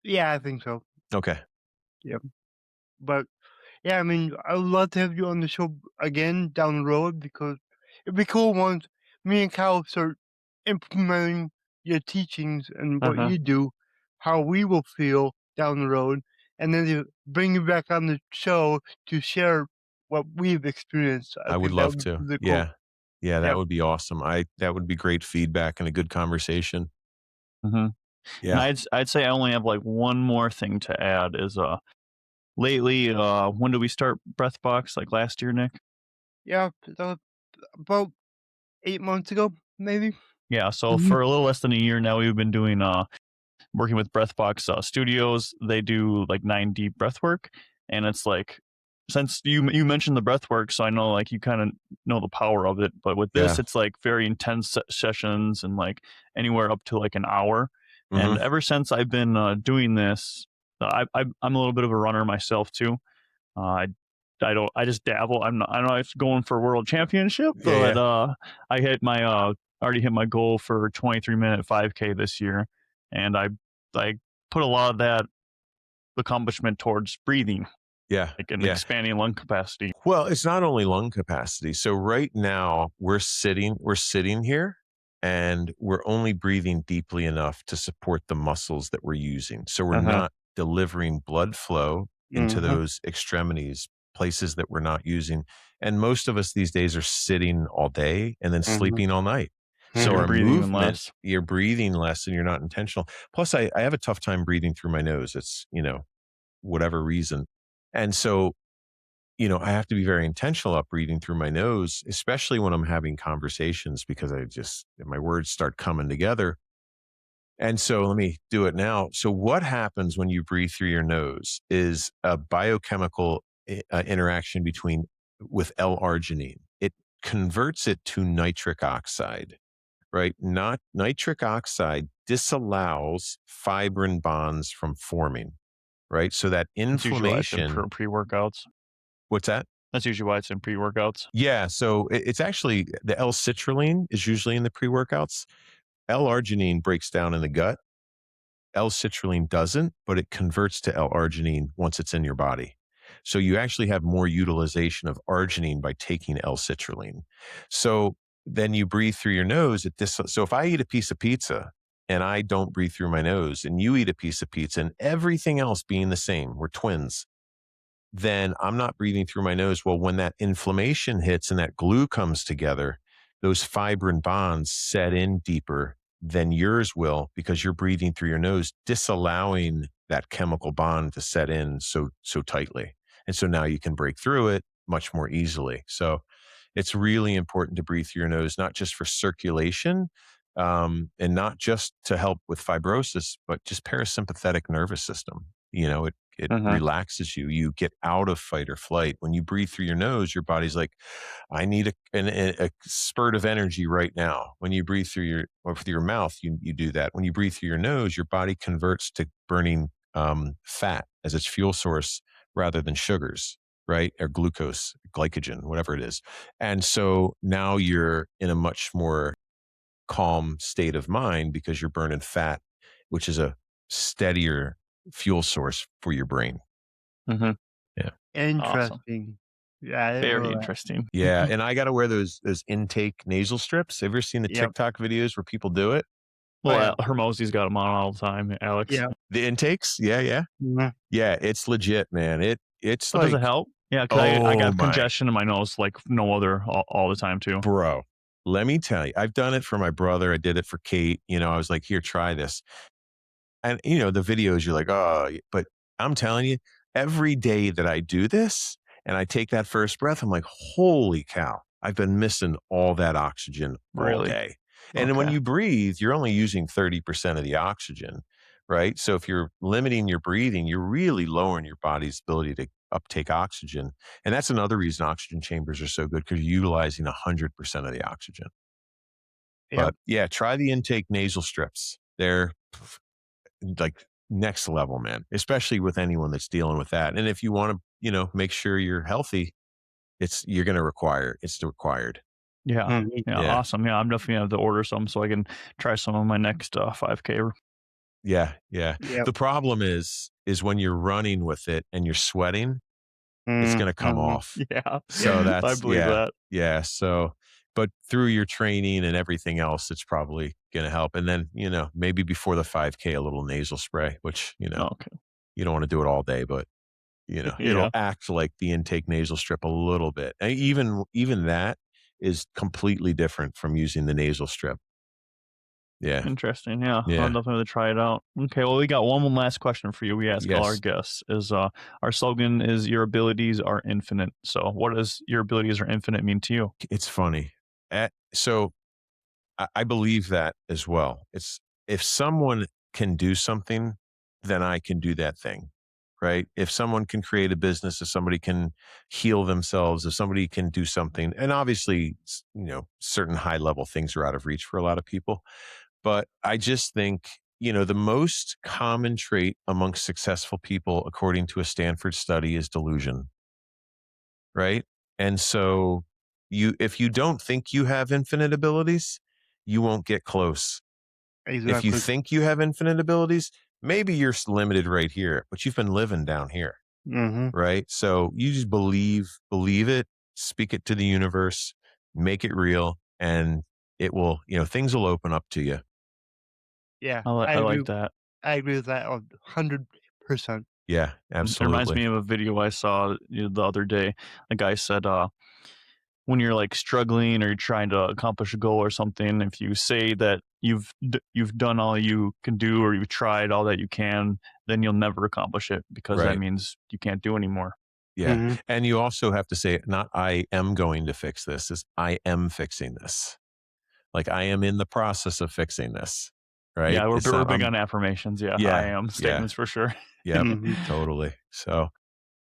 yeah, I think so. Okay. Yep. But yeah, I mean, I would love to have you on the show again down the road because it'd be cool once me and Kyle start implementing your teachings and what Uh-huh. you do, how we will feel down the road, and then to bring you back on the show to share what we've experienced. I I would think that love would be to. really cool. Yeah. Yeah, that Yep. would be awesome. That would be great feedback and a good conversation. Mhm. And Yeah. I'd say I only have like one more thing to add is lately when did we start breath box, like last year, Nick? Yeah. About 8 months ago, maybe. Yeah, so Hmm. for a little less than a year now we've been doing working with breathbox studios. They do like 9D breath work, and it's like, since you mentioned the breath work, so I know like you kind of know the power of it, but with this Yeah. it's like very intense sessions and like anywhere up to like an hour. And Hmm. ever since I've been doing this, I'm a little bit of a runner myself too. uh, I just dabble. I'm not going for a world championship, Yeah. but Yeah. I hit my already hit my goal for 23-minute 5K this year, and I put a lot of that accomplishment towards breathing, Yeah. like and Yeah. expanding lung capacity. Well, it's not only lung capacity. So right now we're sitting here and we're only breathing deeply enough to support the muscles that we're using. So we're Uh-huh. not delivering blood flow into Hmm. those extremities, places that we're not using. And most of us these days are sitting all day and then Hmm. sleeping all night. So You're our breathing even movement, less. you're breathing less and you're not intentional. Plus, I have a tough time breathing through my nose. It's, whatever reason. And so, I have to be very intentional about breathing through my nose, especially when I'm having conversations because my words start coming together. And so let me do it now. So what happens when you breathe through your nose is a biochemical interaction with L-arginine. It converts it to nitric oxide, right? Not nitric oxide disallows fibrin bonds from forming, right? So that That's usually why it's in inflammation, pre-workouts. what's that? That's usually why it's in pre-workouts. Yeah, so it's actually the L-citrulline is usually in the pre-workouts. L-arginine breaks down in the gut. L-citrulline doesn't, but it converts to L-arginine once it's in your body. So you actually have more utilization of arginine by taking L-citrulline. So then you breathe through your nose. So if I eat a piece of pizza and I don't breathe through my nose, and you eat a piece of pizza and everything else being the same, we're twins, then I'm not breathing through my nose. Well, when that inflammation hits and that glue comes together, those fibrin bonds set in deeper than yours will because you're breathing through your nose, disallowing that chemical bond to set in so tightly. And so now you can break through it much more easily. So it's really important to breathe through your nose, not just for circulation, and not just to help with fibrosis, but just parasympathetic nervous system. It Mm-hmm. relaxes you. You get out of fight or flight. When you breathe through your nose, your body's like, I need a spurt of energy right now. When you breathe through your mouth, you do that. When you breathe through your nose, your body converts to burning fat as its fuel source rather than sugars, right? Or glucose, glycogen, whatever it is. And so now you're in a much more calm state of mind because you're burning fat, which is a steadier fuel source for your brain. Mm-hmm. Yeah. Awesome. Interesting. Yeah, I didn't Very know that. interesting. Yeah. And I got to wear those intake nasal strips. Have you ever seen the Yep. TikTok videos where people do it? Well, Hermosi's got them on all the time, Alex. Yeah. The intakes? Yeah. Yeah. Mhm. Yeah. It's legit, man. It's But like, does it help? Yeah, because I oh got my, congestion in my nose like no other all the time too. bro. Let me tell you, I've done it for my brother. I did it for Kate. I was like, here, try this. And, the videos, you're like, oh, but I'm telling you, every day that I do this and I take that first breath, I'm like, holy cow, I've been missing all that oxygen all Really? day. And then when Okay. you breathe, you're only using 30% of the oxygen, right? So if you're limiting your breathing, you're really lowering your body's ability to uptake oxygen. And that's another reason oxygen chambers are so good because you're utilizing 100% of the oxygen. Yep. But yeah, try the intake nasal strips. They're like next level, man, especially with anyone that's dealing with that. And if you want to, make sure you're healthy, it's required. Yeah. Mhm. Yeah. Yeah. Awesome. Yeah, I'm definitely gonna have to order some so I can try some on my next 5K. Yeah. Yeah. Yep. The problem is when you're running with it and you're sweating, it's going to come Mhm. off. Yeah. So I believe that. yeah. So, but through your training and everything else, it's probably going to help. And then, maybe before the 5K, a little nasal spray, which, Okay. you don't want to do it all day, but it'll Yeah. act like the intake nasal strip a little bit. And even that is completely different from using the nasal strip. Yeah. Interesting. Yeah. I'll Yeah. definitely try it out. Okay. Well, we got one last question for you. We ask all our Yes. guests is our slogan is your abilities are infinite. So what does your abilities are infinite mean to you? It's funny. So I believe that as well. It's if someone can do something, then I can do that thing. Right. If someone can create a business, if somebody can heal themselves, if somebody can do something, and obviously, certain high level things are out of reach for a lot of people. But I just think, the most common trait amongst successful people, according to a Stanford study, is delusion. Right. And so if you don't think you have infinite abilities, you won't get close. If you Exactly. think you have infinite abilities, maybe you're limited right here, but you've been living down here. Mhm. Right. So you just believe it, speak it to the universe, make it real, and it will, things will open up to you. Yeah. I like that. I agree with that 100%. Yeah, It reminds absolutely. me of a video I saw the other day. A guy said, when you're like struggling or you're trying to accomplish a goal or something, if you say that you've done all you can do or you've tried all that you can, then you'll never accomplish it because that Right. means you can't do anymore. Yeah. Mm-hmm. And you also have to say, not I am going to fix this, is I am fixing this. Like I am in the process of fixing this. Right. Yeah, It's we're not, big on affirmations. Yeah, I yeah. am Yeah. statements for sure. Yep. Mm-hmm. Totally. So,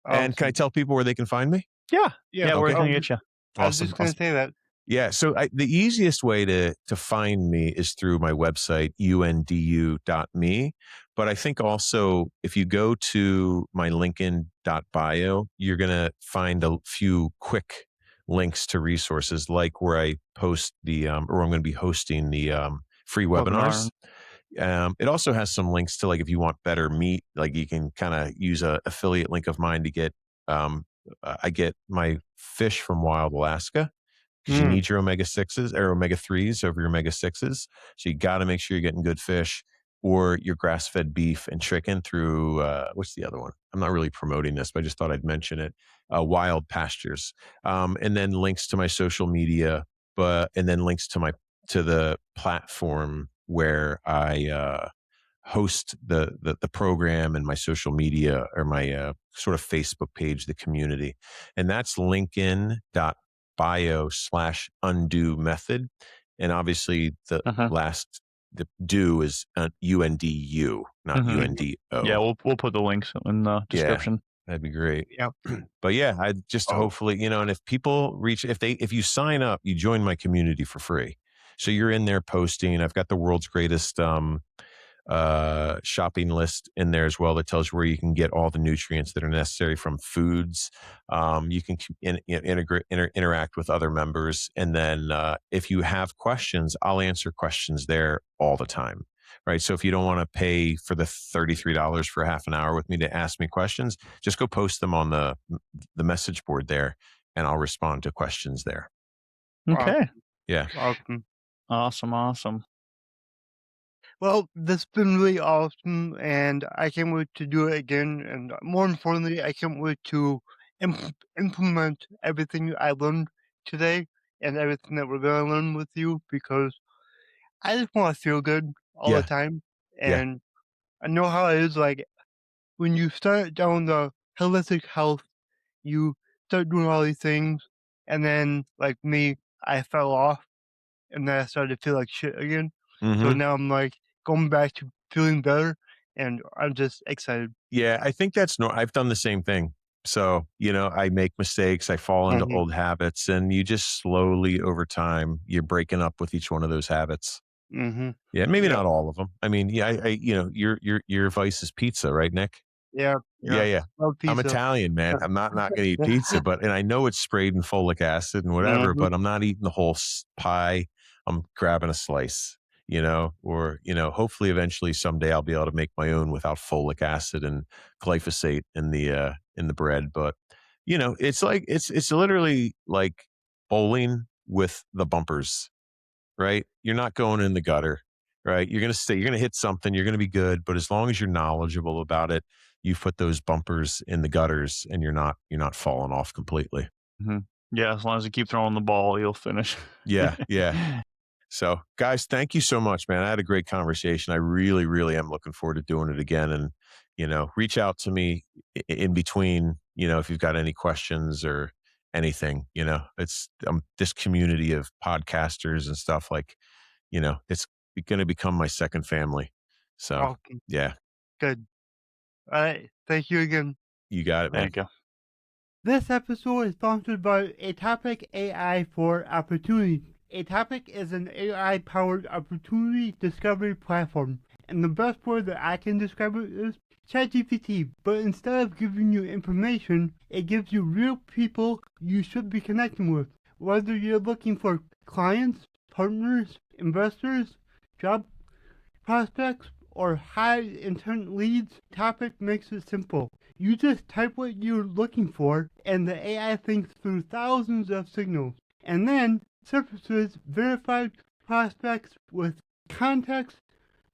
and can I Awesome. tell people where they can find me? Yeah, Yeah. where Okay. can I get you? I was Awesome. just going to say that. Yeah. So the easiest way to find me is through my website, undu.me. But I think also if you go to my linkedin.bio, you're going to find a few quick links to resources like where I post or I'm going to be hosting the free webinars. It also has some links to like, if you want better meat, like you can kind of use a affiliate link of mine to get, I get my fish from Wild Alaska. Because you need your omega-6s or omega-3s over your omega-6s. So you got to make sure you're getting good fish, or your grass-fed beef and chicken through, what's the other one? I'm not really promoting this, but I just thought I'd mention it. Wild Pastures. And then links to my social media, and then links to the platform where I host the program, and my social media, or my sort of Facebook page, the community. And that's linkedin.bio/undo method. And obviously the do is UNDU, not UNDO. Yeah, we'll put the links in the description. That'd be great. Yeah. But yeah, I just hopefully, and if people if you sign up, you join my community for free. So you're in there posting. I've got the world's greatest shopping list in there as well that tells you where you can get all the nutrients that are necessary from foods. You can interact with other members. And then if you have questions, I'll answer questions there all the time. Right. So if you don't want to pay for the $33 for half an hour with me to ask me questions, just go post them on the message board there, and I'll respond to questions there. Okay. Yeah. Awesome. Well, this has been really awesome, and I can't wait to do it again. And more importantly, I can't wait to implement everything I learned today and everything that we're going to learn with you, because I just want to feel good all the time. Yeah. And I know how it is, like, when you start down the holistic health, you start doing all these things, and then, like me, I fell off, and then I started to feel like shit again. So now I'm like going back to feeling better, and I'm just excited. Yeah, I think I've done the same thing. So, I make mistakes, I fall into old habits, and you just slowly over time, you're breaking up with each one of those habits. Mm-hmm. Yeah, maybe not all of them. I mean, yeah, your vice is pizza, right, Nick? Yeah. Yeah. Love pizza. I'm Italian, man. I'm not going to eat pizza, and I know it's sprayed in folic acid and whatever, but I'm not eating the whole pie. I'm grabbing a slice, or, hopefully eventually someday I'll be able to make my own without folic acid and glyphosate in the bread. But, it's like, it's literally like bowling with the bumpers, right? You're not going in the gutter, right? You're going to hit something, you're going to be good. But as long as you're knowledgeable about it, you put those bumpers in the gutters, and you're not falling off completely. Yeah, as long as you keep throwing the ball, you'll finish. Yeah. So guys, thank you so much, man. I had a great conversation. I really, really am looking forward to doing it again. And, reach out to me in between, if you've got any questions or anything, it's this community of podcasters and stuff, like, it's going to become my second family. So Awesome. yeah. Good. All right. Thank you again. You got it, man. Thank you. This episode is sponsored by Atopic AI for Opportunity. Atopic is an AI-powered opportunity discovery platform, and the best word that I can describe it is ChatGPT. But instead of giving you information, it gives you real people you should be connecting with. Whether you're looking for clients, partners, investors, job prospects, or high intent leads, Atopic makes it simple. You just type what you're looking for, and the AI thinks through thousands of signals, and then surfaces verified prospects with context,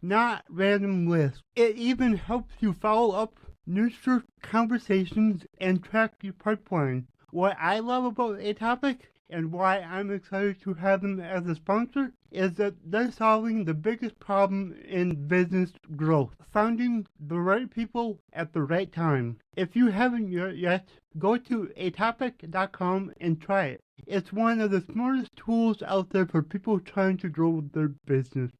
not random lists. It even helps you follow up, nurture conversations, and track your pipeline. What I love about Atopic and why I'm excited to have them as a sponsor is that they're solving the biggest problem in business growth, finding the right people at the right time. If you haven't yet, go to atopic.com and try it. It's one of the smartest tools out there for people trying to grow their business.